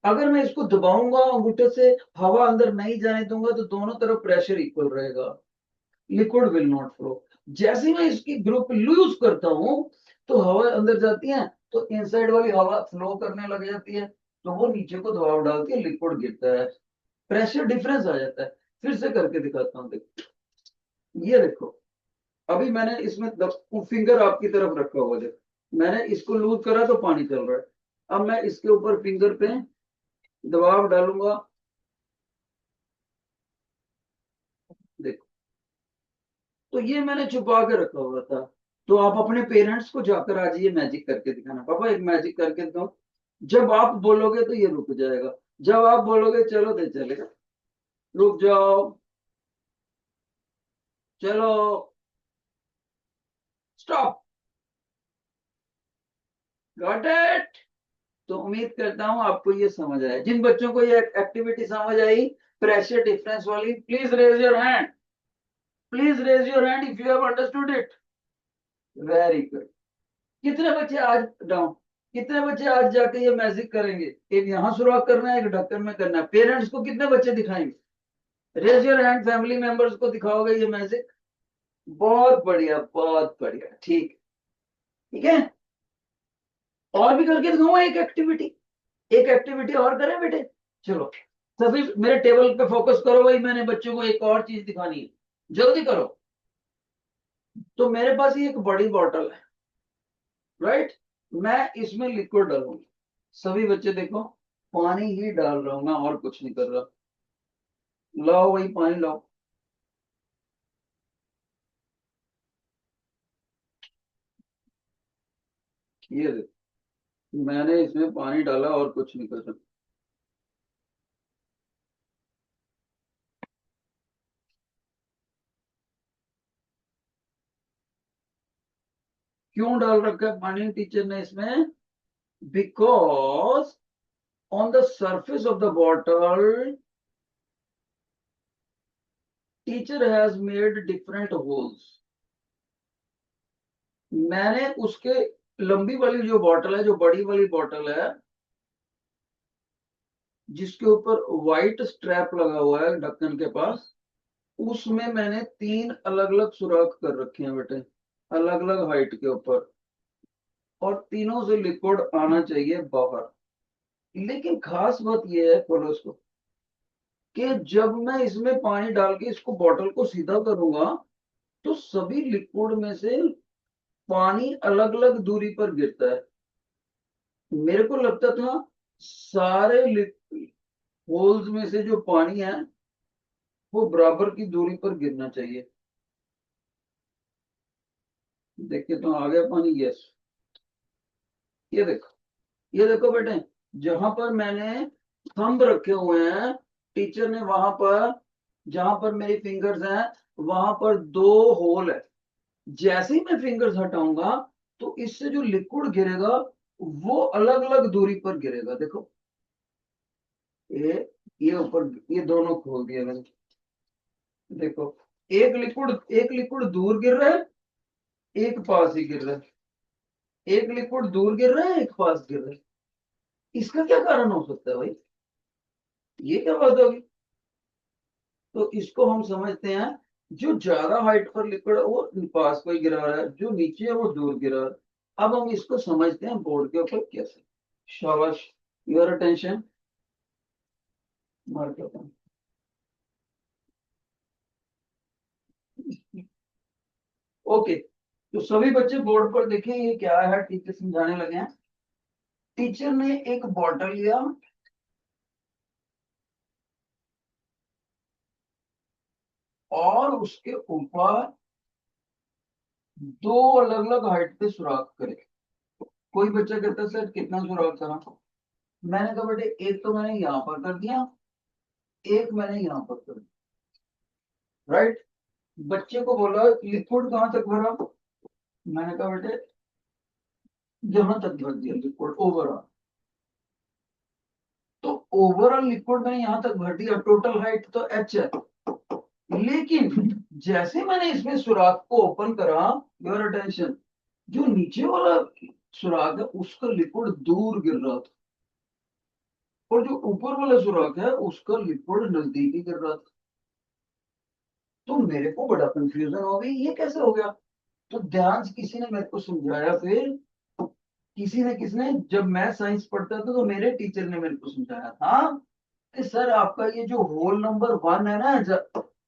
अगर मैं इसको दबाऊंगा अंगूठे से, हवा अंदर नहीं जाने दूंगा, तो दोनों तरफ प्रेशर इक्वल रहेगा, लिक्विड विल नॉट फ्लो। जैसे ही मैं इसकी ग्रुप लूज करता हूं, तो हवा अंदर जाती है, तो इनसाइड वाली हवा फ्लो करने लग जाती है, तो वो नीचे को दबाव डालती है, लिक्विड गिरता है, प्रेशर डिफरेंस आ जाता है। फिर से करके दिखाता हूँ, देखो, ये देखो, अभी मैंने इसमें फिंगर आपकी तरफ रखा हुआ, देखो मैंने इसको लूज करा तो पानी चल रहा है। अब मैं इसके ऊपर फिंगर पे दबाव डालूंगा, देखो, तो ये मैंने छुपा के रखा हुआ था। तो आप अपने पेरेंट्स को जाकर आज ये मैजिक करके दिखाना, पापा एक मैजिक करके दिखाओ। जब आप बोलोगे तो ये रुक जाएगा, जब आप बोलोगे चलो तो चलेगा। रुक जाओ, चलो, स्टॉप, गॉट इट। तो उम्मीद करता हूं आपको ये समझ आया। जिन बच्चों को ये एक्टिविटी समझ आई, प्रेशर डिफरेंस वाली, please raise your hand, please raise your hand if you have understood it. Very good. कितने बच्चे आज डाउन, कितने बच्चे आज जाके ये मैजिक करेंगे? एक यहाँ सुराख करना है, एक ढक्कन में करना है। पेरेंट्स को कितने बच्चे दिखाएंगे? Raise your hand, family members को दिखाओगे ये मैजिक? बहुत बढ़िया, बहुत बढ़िया, ठीक, ठीक है। और भी करके दिखाऊंगा एक एक्टिविटी, एक एक्टिविटी और करें बेटे? चलो, सभी मेरे टेबल पे फोकस करो, भाई मैंने बच्चों को एक और चीज दिखानी है, जल्दी करो। तो मेरे पास ये एक बड़ी बॉटल है, राइट। मैं इसमें लिक्विड डालूंगा, सभी बच्चे देखो पानी ही डाल रहा हूं मैं, और कुछ नहीं कर रहा। लाओ वही पानी लाओ। ये देखो मैंने इसमें पानी डाला और कुछ नहीं कर रहा। क्यों डाल रखा है पानी टीचर ने इसमें? Because on the surface of the bottle teacher has made different holes। मैंने उसके लंबी वाली जो बॉटल है, जो बड़ी वाली बॉटल है जिसके ऊपर व्हाइट स्ट्रैप लगा हुआ है ढक्कन के पास, उसमें मैंने 3 अलग अलग सुराख कर रखे हैं बेटे, अलग अलग हाइट के ऊपर, और तीनों से लिक्विड आना चाहिए बाहर। लेकिन खास बात यह है, खोलो इसको, कि जब मैं इसमें पानी डाल के इसको बॉटल को सीधा करूंगा तो सभी लिक्विड में से पानी अलग अलग दूरी पर गिरता है। मेरे को लगता था सारे होल्स में से जो पानी है वो बराबर की दूरी पर गिरना चाहिए। देखिए तो आ गया पानी, यस। ये देखो, ये देखो बेटे, जहां पर मैंने थंब रखे हुए हैं टीचर ने, वहां पर जहां पर मेरी फिंगर्स हैं वहां पर 2 होल है। जैसे ही मैं फिंगर्स हटाऊंगा तो इससे जो लिक्विड गिरेगा वो अलग अलग दूरी पर गिरेगा। देखो ये ऊपर, ये दोनों खोल दिया मैंने। देखो एक लिक्विड दूर गिर रहा है, एक पास ही गिर रहा है। एक लिक्विड दूर गिर रहा है, एक पास गिर रहा है। इसका क्या कारण हो सकता है भाई? ये क्या बात होगी? तो इसको हम समझते हैं, जो ज्यादा हाइट पर लिक्विड है वो पास को ही गिरा रहा है, जो नीचे है वो दूर गिरा रहा है। अब हम इसको समझते हैं बोर्ड के ऊपर कैसे। शाबाश, योर अटेंशन। मार्क करता हूं। ओके, तो सभी बच्चे बोर्ड पर देखें, ये क्या है टीचर समझाने लगे हैं। टीचर ने एक बॉटल लिया और उसके ऊपर 2 अलग अलग हाइट पे सुराख करे। कोई बच्चा कहता है सर कितना सुराख करा? मैंने कहा बेटे एक तो मैंने यहां पर कर दिया, एक मैंने यहां पर कर दिया। राइट। बच्चे को बोला लिक्विड कहां तक भरा? मैंने कहा बेटे यहां तक भर दिया लिक्विड ओवरऑल। तो ओवरऑल लिक्विड मैंने यहां तक भर दिया, टोटल हाइट तो एच है। लेकिन जैसे मैंने इसमें सुराख को ओपन करा, योर अटेंशन, जो नीचे वाला सुराख है उसका लिक्विड दूर गिर रहा था, और जो ऊपर वाला सुराख है उसका लिक्विड नजदीक ही गिर रहा था। तो मेरे को बड़ा कंफ्यूजन हो गई, ये कैसे हो गया? तो ध्यान से किसी ने मेरे को समझाया, फिर किसी ने किसने, जब मैं साइंस पढ़ता था तो मेरे टीचर ने मेरे को समझाया था कि सर आपका ये जो होल नंबर 1 है ना,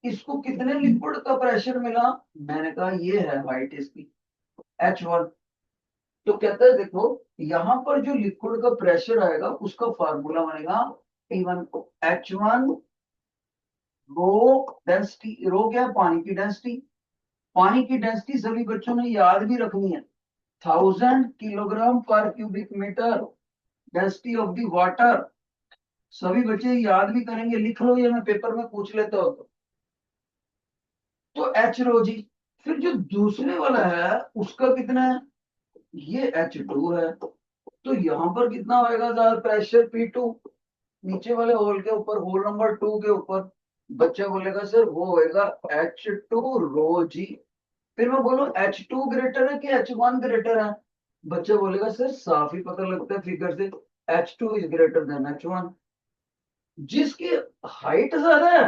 इसको कितने लिक्विड का प्रेशर मिला? मैंने कहा ये है हाइट इसकी, H1। तो कहता है देखो यहां पर जो लिक्विड का प्रेशर आएगा उसका फार्मूला बनेगा P1, H1 रो डेंसिटी। रो क्या है? पानी की डेंसिटी। पानी की डेंसिटी सभी बच्चों ने याद भी रखनी है, 1000 किलोग्राम पर cubic metre, density of the water. सभी बच्चे याद भी करेंगे, लिख लो, ये मैं पेपर में पूछ लेता हूँ। तो एच रो जी। फिर जो दूसरे वाला है उसका कितना है? ये H2 है। तो यहां पर कितना होएगा ज्यादा प्रेशर? P2। नीचे वाले होल के ऊपर, होल नंबर 2 के ऊपर। बच्चा बोलेगा सर वो होएगा H2 रो जी। फिर मैं बोलूं H2 ग्रेटर है कि H1 ग्रेटर है? बच्चा बोलेगा सर साफ ही पता लगता है फिगर से, H2 is greater than H1। जिसकी हाइट ज्यादा है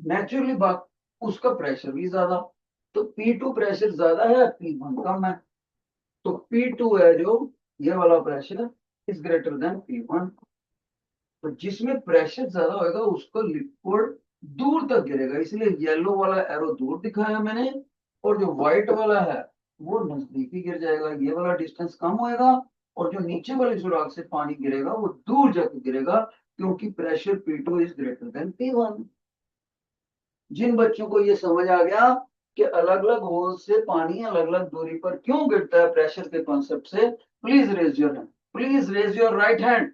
नेचुरली बात उसका प्रेशर भी ज्यादा। तो P2 प्रेशर ज्यादा है, P1 कम है। तो P2 है जो ये वाला pressure is greater than P1। तो जिसमें प्रेशर ज्यादा होगा उसका लिक्विड दूर तक गिरेगा, इसलिए येलो वाला एरो दूर दिखाया मैंने, और जो व्हाइट वाला है वो नजदीकी गिर जाएगा, ये वाला डिस्टेंस कम होएगा, और जो नीचे वाले सुराख से पानी गिरेगा वो दूर जाकर गिरेगा, क्योंकि pressure P2 is greater than P1। जिन बच्चों को ये समझ आ गया कि अलग अलग होल से पानी अलग अलग दूरी पर क्यों गिरता है प्रेशर के कॉन्सेप्ट से, please raise your hand, please raise your right hand.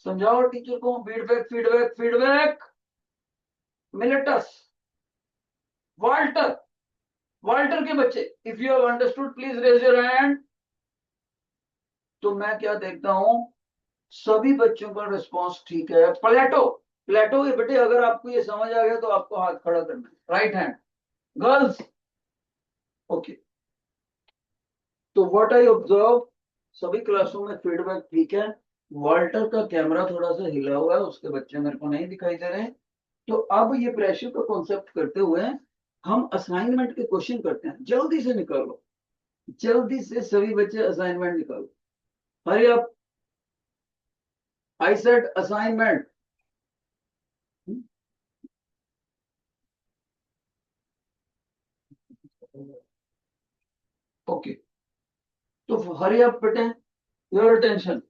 समझाओ टीचर को, feedback feedback feedback. Miletus, Walter, Walter के बच्चे, if you have understood please raise your hand. तो मैं क्या देखता हूं, सभी बच्चों का रिस्पांस ठीक है। प्लेटो, प्लेटो के बेटे अगर आपको ये समझ आ गया तो आपको हाथ खड़ा करना है, राइट हैंड। Girls, okay. तो व्हाट आई ऑब्जर्व, सभी क्लासों में फीडबैक ठीक है। वाल्टर का कैमरा थोड़ा सा हिला हुआ है, उसके बच्चे मेरे को नहीं दिखाई दे रहे हैं। तो अब ये प्रेशर का कॉन्सेप्ट करते हुए हम असाइनमेंट के क्वेश्चन करते हैं, जल्दी से निकालो, जल्दी से सभी बच्चे असाइनमेंट निकालो। Hurry up, I said assignment. Okay, तो हरी अप बेटे, your attention.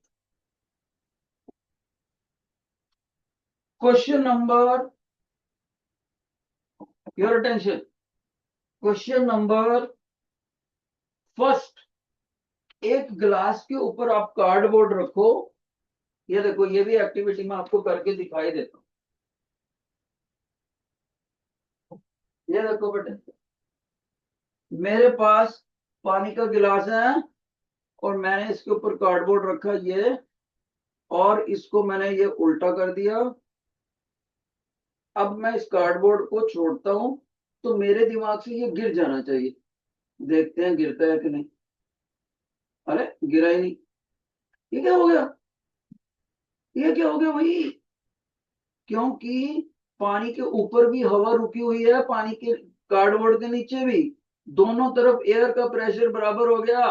Question number, your attention, question number first. एक गिलास के ऊपर आप कार्डबोर्ड रखो, ये देखो, ये भी एक्टिविटी में आपको करके दिखाई देता हूं। ये देखो बेटे, मेरे पास पानी का गिलास है और मैंने इसके ऊपर कार्डबोर्ड रखा ये, और इसको मैंने ये उल्टा कर दिया। अब मैं इस कार्डबोर्ड को छोड़ता हूं, तो मेरे दिमाग से ये गिर जाना चाहिए। देखते हैं गिरता है कि नहीं। अरे गिरा ही नहीं, ये क्या हो गया, ये क्या हो गया भाई। क्योंकि पानी के ऊपर भी हवा रुकी हुई है, पानी के कार्डबोर्ड के नीचे भी, दोनों तरफ एयर का प्रेशर बराबर हो गया।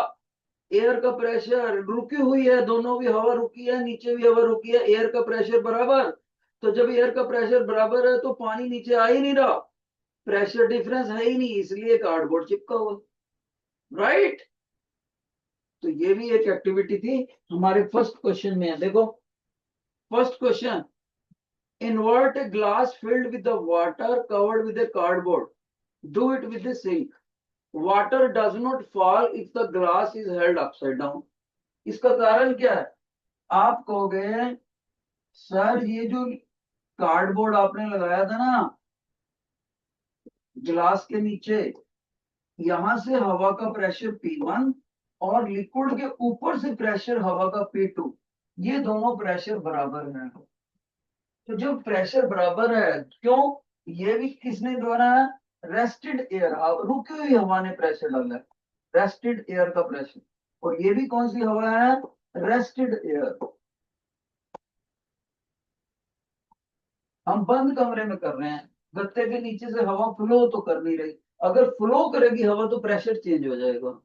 एयर का प्रेशर रुकी हुई है, दोनों भी हवा रुकी है, नीचे भी हवा रुकी है, एयर का प्रेशर बराबर। तो जब एयर का प्रेशर बराबर है तो पानी नीचे आ ही नहीं रहा, प्रेशर डिफरेंस है ही नहीं, इसलिए कार्डबोर्ड चिपका हुआ, राइट। तो ये भी एक एक्टिविटी थी हमारे फर्स्ट क्वेश्चन में है। देखो first question, invert a glass filled with the water covered with a cardboard, do it with the sink, water does not fall if the glass is held upside down। इसका कारण क्या है, आप कहोगे सर ये जो कार्डबोर्ड आपने लगाया था ना गिलास के नीचे, यहां से हवा का प्रेशर P1 और लिक्विड के ऊपर से प्रेशर हवा का P2, ये दोनों प्रेशर बराबर है। तो जब प्रेशर बराबर है, क्यों, ये भी किसने द्वारा है, रेस्टेड एयर, रुकी हुई हवा ने प्रेशर डाला है, रेस्टेड एयर का प्रेशर। और ये भी कौन सी हवा है, रेस्टेड एयर। हम बंद कमरे में कर रहे हैं, गत्ते के नीचे से हवा फ्लो तो कर नहीं रही, अगर फ्लो करेगी हवा तो प्रेशर चेंज हो जाएगा।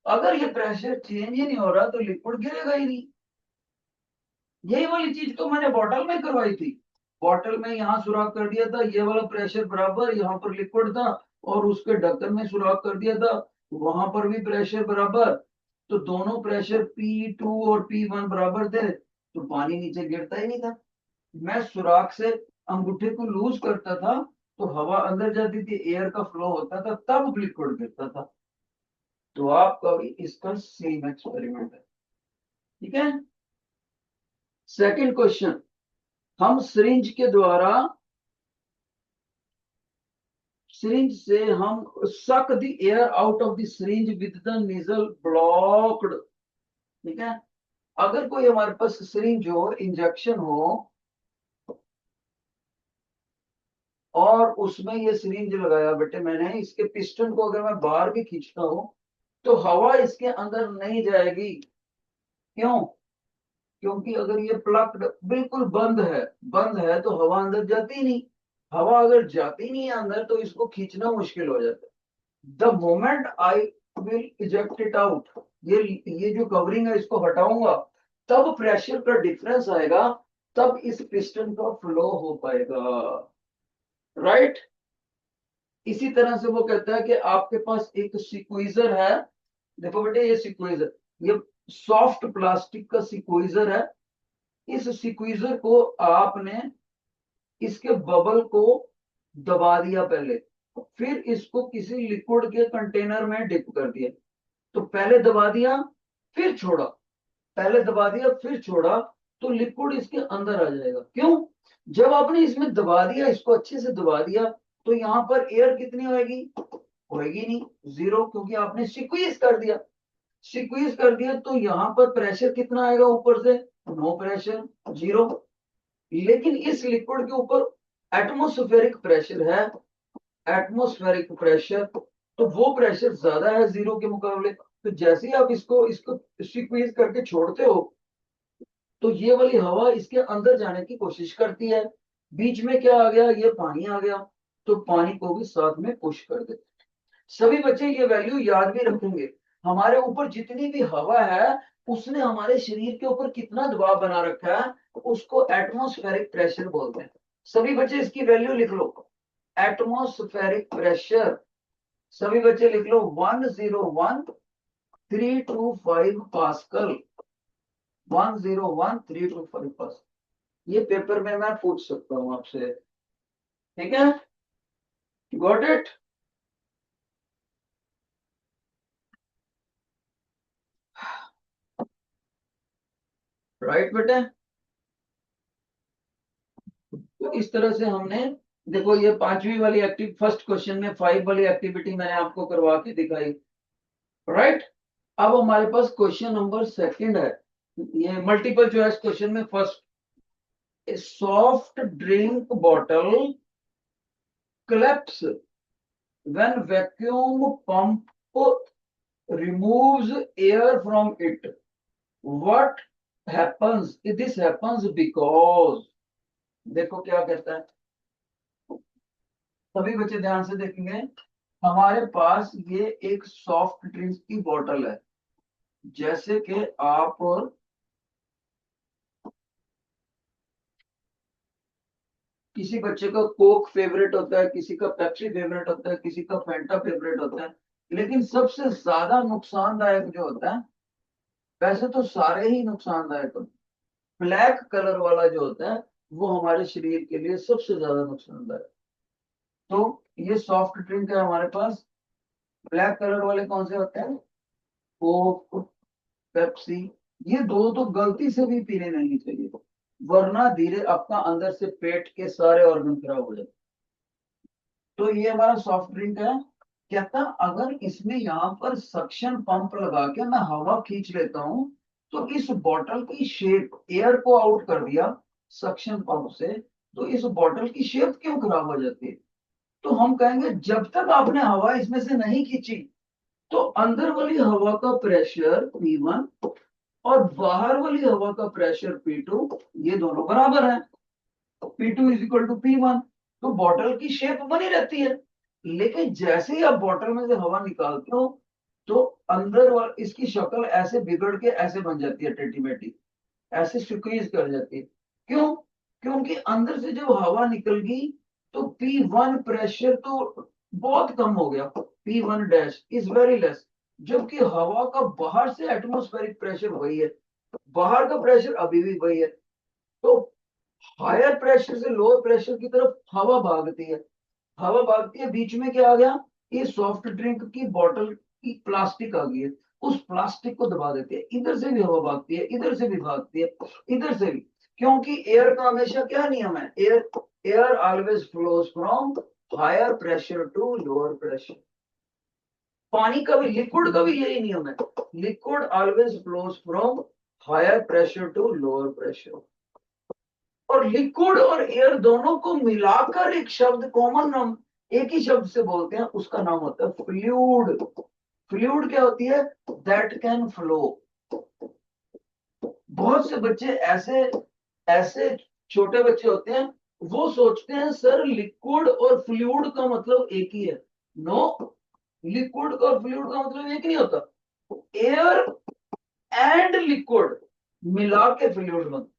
अगर ये प्रेशर चेंज ही नहीं हो रहा तो लिक्विड गिरेगा ही नहीं। यही वाली चीज तो मैंने बॉटल में करवाई थी, बॉटल में यहाँ सुराख कर दिया था, ये वाला प्रेशर बराबर, यहाँ पर लिक्विड था, और उसके ढक्कन में सुराख कर दिया था, वहां पर भी प्रेशर बराबर। तो दोनों प्रेशर P2 और P1 बराबर थे, तो पानी नीचे गिरता ही नहीं था। मैं सुराख से अंगूठे को लूज करता था तो हवा अंदर जाती थी, एयर का फ्लो होता था, तब लिक्विड गिरता था। तो आपका भी इसका सेम एक्सपेरिमेंट है, ठीक है। सेकंड क्वेश्चन, हम सिरिंज के द्वारा, सिरिंज से हम suck the air out of the syringe with the Nissl blocked, ठीक है। अगर कोई हमारे पास सिरिंज हो, इंजेक्शन हो, और उसमें ये सिरिंज लगाया बेटे मैंने, इसके पिस्टन को अगर मैं बाहर भी खींचता हूं तो हवा इसके अंदर नहीं जाएगी, क्यों, क्योंकि अगर ये प्लग बिल्कुल बंद है तो हवा अंदर जाती ही नहीं। हवा अगर जाती नहीं है अंदर तो इसको खींचना मुश्किल हो जाता है। The moment I will eject it out, ये जो कवरिंग है इसको हटाऊंगा, तब प्रेशर का डिफरेंस आएगा, तब इस पिस्टन का फ्लो हो पाएगा, राइट। इसी तरह से वो कहता है कि आपके पास एक सिक्वीजर है, देखो बेटे ये सिक्वीजर, ये सॉफ्ट प्लास्टिक का सिक्वीजर है। इस सिक्वीजर को आपने इसके बबल को दबा दिया पहले, फिर इसको किसी लिक्विड के कंटेनर में डिप कर दिया। तो पहले दबा दिया फिर छोड़ा, पहले दबा दिया फिर छोड़ा, तो लिक्विड इसके अंदर आ जाएगा। क्यों? जब आपने इसमें दबा दिया, इसको अच्छे से दबा दिया, तो यहाँ पर एयर कितनी होएगी? होएगी नहीं, जीरो, क्योंकि आपने सिक्वीज कर दिया। सिक्वीज कर दिया तो यहाँ पर प्रेशर कितना आएगा ऊपर से? No pressure, zero. लेकिन इस लिक्विड के ऊपर एटमोस्फेरिक प्रेशर है, एटमोस्फेरिक प्रेशर, तो वो प्रेशर ज्यादा है जीरो के मुकाबले। तो जैसे ही आप इसको इसको स्क्वीज करके छोड़ते हो, तो ये वाली हवा इसके अंदर जाने की कोशिश करती है। बीच में क्या आ गया? ये पानी आ गया, तो पानी को भी साथ में पुश कर देते। सभी बच्चे ये वैल्यू याद भी रखेंगे। हमारे ऊपर जितनी भी हवा है, उसने हमारे शरीर के ऊपर कितना दबाव बना रखा है, उसको एटमॉस्फेरिक प्रेशर बोलते हैं। सभी बच्चे इसकी वैल्यू लिख लो, एटमॉस्फेरिक प्रेशर। सभी बच्चे लिख लो 101325 पास्कल, 101325 पास्कल। ये पेपर में मैं पूछ सकता हूं आपसे, ठीक है? Got it? राइट बेटे? तो इस तरह से हमने, देखो ये पांचवी वाली एक्टिव, फर्स्ट क्वेश्चन में 5 वाली एक्टिविटी मैंने आपको करवा के दिखाई, राइट? अब हमारे पास क्वेश्चन नंबर सेकंड है, ये मल्टीपल चॉइस क्वेश्चन में first, soft drink bottle collapse when vacuum pump removes air from it. What happens? This happens because, देखो क्या कहता है, सभी बच्चे ध्यान से देखेंगे। हमारे पास ये एक सॉफ्ट ड्रिंक की बोतल है, जैसे कि आप, किसी बच्चे का कोक फेवरेट होता है, किसी का पेप्सी फेवरेट होता है, किसी का फैंटा फेवरेट होता है, लेकिन सबसे ज्यादा नुकसानदायक जो होता है, वैसे तो सारे ही नुकसानदायक होते हैं, ब्लैक कलर वाला जो होता है वो हमारे शरीर के लिए सबसे ज्यादा नुकसानदायक। तो ये सॉफ्ट ड्रिंक है हमारे पास, ब्लैक कलर वाले कौन से होते हैं? Coke, Pepsi. ये दो तो गलती से भी पीने नहीं चाहिए, वरना धीरे आपका अंदर से पेट के सारे ऑर्गन खराब हो जाते। तो ये हमारा सॉफ्ट ड्रिंक है। कहता अगर इसमें यहाँ पर सक्शन पंप लगा के मैं हवा खींच लेता हूं, तो इस बॉटल की शेप, एयर को आउट कर दिया सक्शन पंप से, तो इस बॉटल की शेप क्यों खराब हो जाती है? तो हम कहेंगे जब तक आपने हवा इसमें से नहीं खींची, तो अंदर वाली हवा का प्रेशर P1 और बाहर वाली हवा का प्रेशर P2, ये दोनों बराबर है। P2 is equal to P1, तो बॉटल की शेप बनी रहती है। लेकिन जैसे ही आप बॉटल में से हवा निकालते हो, तो अंदर इसकी शक्ल ऐसे बिगड़ के ऐसे बन जाती है, टेढ़ी मेढ़ी, ऐसे स्क्वीज कर जाती है। क्यों? क्योंकि अंदर से जब हवा निकल गई, तो P1 प्रेशर तो बहुत कम हो गया, P1 dash is very less, जबकि हवा का बाहर से एटमॉस्फेरिक प्रेशर वही है, बाहर का प्रेशर अभी भी वही है। तो हायर प्रेशर से लोअर प्रेशर की तरफ हवा भागती है, हवा भागती है, बीच में क्या आ गया? ये सॉफ्ट ड्रिंक की बोतल की प्लास्टिक आ गई है, उस प्लास्टिक को दबा देती है। इधर से भी हवा भागती है, इधर से भी भागती है, इधर से भी, क्योंकि एयर का हमेशा क्या नियम है? Air air always flows from higher pressure to lower pressure. पानी का भी, लिक्विड का भी यही नियम है, liquid always flows from higher pressure to lower pressure. और लिक्विड और एयर दोनों को मिलाकर एक शब्द, कॉमन नाम, एक ही शब्द से बोलते हैं, उसका नाम होता है फ्लूइड। फ्लूइड क्या होती है? That can flow. बहुत से बच्चे ऐसे ऐसे छोटे बच्चे होते हैं, वो सोचते हैं सर लिक्विड और फ्लूइड का मतलब एक ही है। नो, लिक्विड और फ्लूइड का मतलब एक नहीं होता। एयर एंड लिक्विड मिला के फ्लूइड बनता।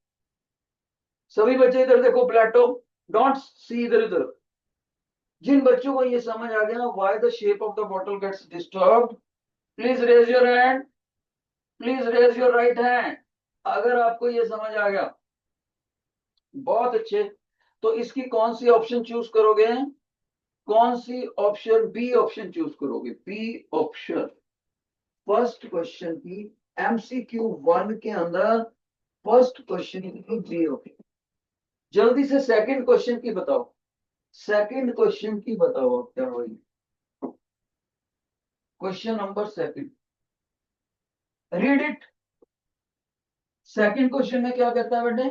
सभी बच्चे इधर देखो, प्लेटो, डोंट सी इधर उधर, जिन बच्चों को ये समझ आ गया why the shape of the bottle gets disturbed, please raise your hand, please raise your right hand. अगर आपको ये समझ आ गया, बहुत अच्छे। तो इसकी कौन सी ऑप्शन चूज करोगे? कौन सी ऑप्शन? बी ऑप्शन चूज करोगे, बी ऑप्शन। फर्स्ट क्वेश्चन की MCQ 1 के अंदर फर्स्ट क्वेश्चन की बी ऑप्शन। जल्दी से सेकंड क्वेश्चन की बताओ, सेकंड क्वेश्चन की बताओ क्या होगी। Question number second, read it. Second question में क्या कहता है बेटे?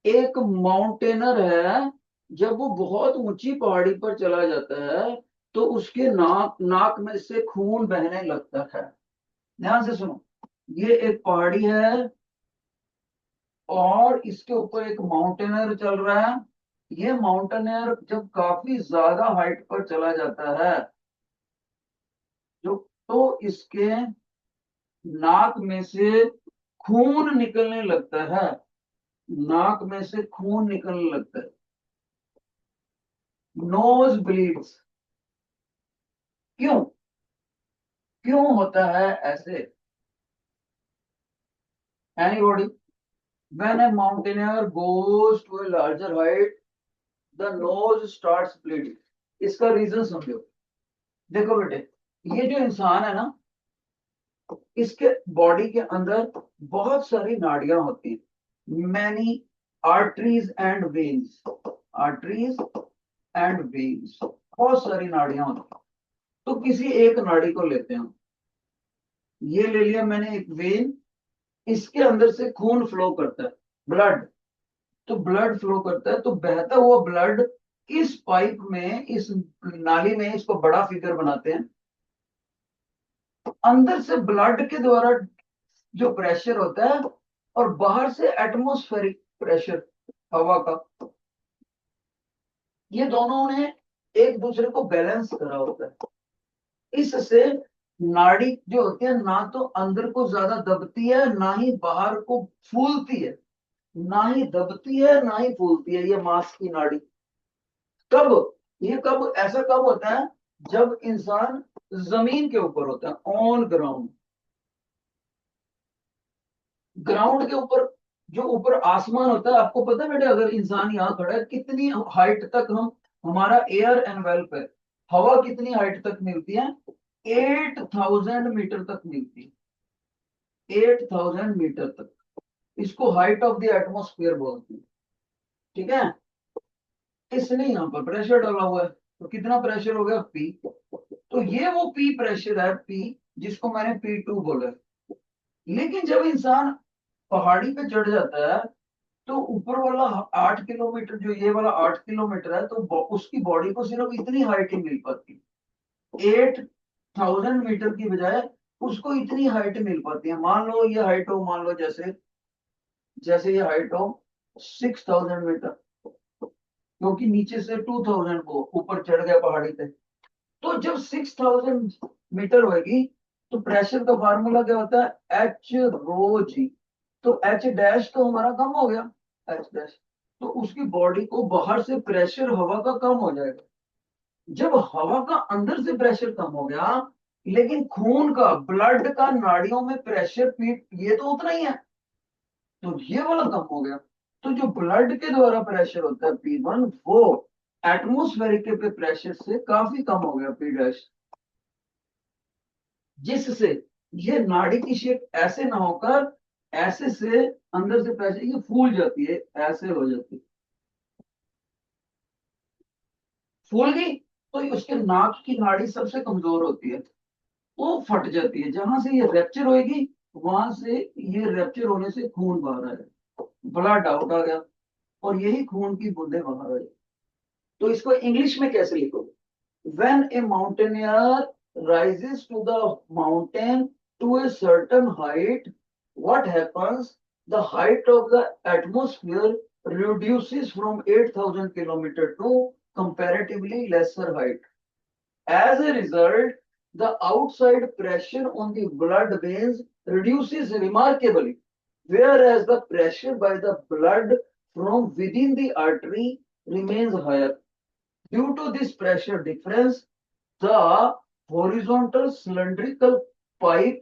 एक माउंटेनर है, जब वो बहुत ऊंची पहाड़ी पर चला जाता है तो उसके नाक नाक में से खून बहने लगता है। ध्यान से सुनो, ये एक पहाड़ी है और इसके ऊपर एक माउंटेनर चल रहा है। ये माउंटेनर जब काफी ज्यादा हाइट पर चला जाता है जो, तो इसके नाक में से खून निकलने लगता है, नाक में से खून निकलने लगता है। Nose bleeds. क्यों? क्यों होता है ऐसे? Anybody? When a mountaineer goes to a larger height the nose starts bleeding। इसका रीजन समझो। देखो बेटे, ये जो इंसान है ना, इसके बॉडी के अंदर बहुत सारी नाड़ियां होती हैं, many arteries and veins, arteries and veins, बहुत सारी नाड़ियां होती हैं। तो किसी एक नाड़ी को लेते हैं, ये ले लिया मैंने एक वेन, इसके अंदर से खून फ्लो करता है, ब्लड। तो ब्लड फ्लो करता है, तो बहता हुआ ब्लड इस पाइप में, इस नाली में, इसको बड़ा फिगर बनाते हैं। अंदर से ब्लड के द्वारा जो प्रेशर होता है और बाहर से एटमॉस्फेरिक प्रेशर, हवा का, ये दोनों ने एक दूसरे को बैलेंस करा होता है। इससे नाड़ी जो होती है ना तो अंदर को ज्यादा दबती है ना ही बाहर को फूलती है, ना ही दबती है ना ही फूलती है, ये मांस की नाड़ी। कब? ये कब ऐसा कब होता है? जब इंसान जमीन के ऊपर होता है, ऑन ग्राउंड। ग्राउंड के ऊपर, जो ऊपर आसमान होता है, आपको पता है बेटे, अगर इंसान यहाँ खड़ा है कितनी हाइट तक हम, हमारा एयर एनवेल्प है, हवा कितनी हाइट तक मिलती है? 8000 मीटर तक मिलती है, 8000 मीटर तक। इसको हाइट ऑफ द एटमोस्फियर बोलते हैं। ठीक है? इसने यहाँ पर प्रेशर डाला हुआ है, तो कितना प्रेशर हो गया? पी। तो ये वो पी प्रेशर है, पी, जिसको मैंने P2 बोला है। लेकिन जब इंसान पहाड़ी पे चढ़ जाता है तो ऊपर वाला 8 किलोमीटर, जो ये वाला 8 किलोमीटर है, तो उसकी बॉडी को सिर्फ इतनी हाइट ही मिल पाती है, 8000 मीटर की बजाय उसको इतनी हाइट मिल पाती है। मान लो ये हाइट हो, मान लो जैसे, जैसे ये हाइट हो 6000 मीटर, क्योंकि नीचे से 2000 को ऊपर चढ़ गया पहाड़ी पे। तो जब 6000 मीटर होगी तो प्रेशर का फार्मूला क्या होता है? H ρg। तो H डैश तो हमारा कम हो गया, H डैश। तो उसकी बॉडी को बाहर से प्रेशर हवा का कम हो जाएगा। जब हवा का अंदर से प्रेशर कम हो गया, लेकिन खून का, ब्लड का नाड़ियों में प्रेशर, पीट, ये तो उतना ही है, तो ये वाला कम हो गया। तो जो ब्लड के द्वारा प्रेशर होता है P1, वो एटमोस्फेरिक के प्रेशर से काफी कम हो गया, P डैश। जिससे ये नाड़ी की शेप ऐसे ना होकर ऐसे से अंदर से प्रेशर, ये फूल जाती है, ऐसे हो जाती है, फूल गई। तो उसके नाक की नाड़ी सबसे कमजोर होती है, वो फट जाती है। जहां से ये रैप्चर होगी, वहां से, ये रैप्चर होने से खून बाहर आएगा, ब्लड आउट आ गया, और यही खून की बूंदे बाहर आई। तो इसको इंग्लिश में कैसे लिखोगे? When a mountaineer rises to the mountain to a certain height, what happens? The height of the atmosphere reduces from 8000 kilometer to comparatively lesser height. As a result, the outside pressure on the blood veins reduces remarkably, whereas the pressure by the blood from within the artery remains higher. Due to this pressure difference, the horizontal cylindrical pipe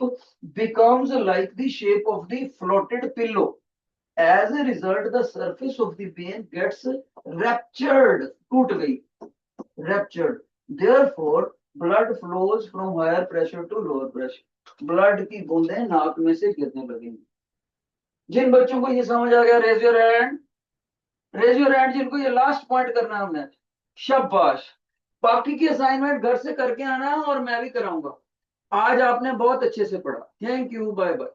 becomes like the shape of the floated pillow. As a result, the surface of the vein gets ruptured, टूट गई, ruptured. Therefore, blood flows from higher pressure to lower pressure. Blood की बूंदें नाक में से गिरने लगेंगी. जिन बच्चों को ये समझ आ गया, raise your hand. Raise your hand जिनको ये लास्ट पॉइंट करना है हमने. शाबाश. बाकी की असाइनमेंट घर से करके आना है और मैं भी कराऊंगा. आज आपने बहुत अच्छे से पढ़ा. Thank you. Bye bye.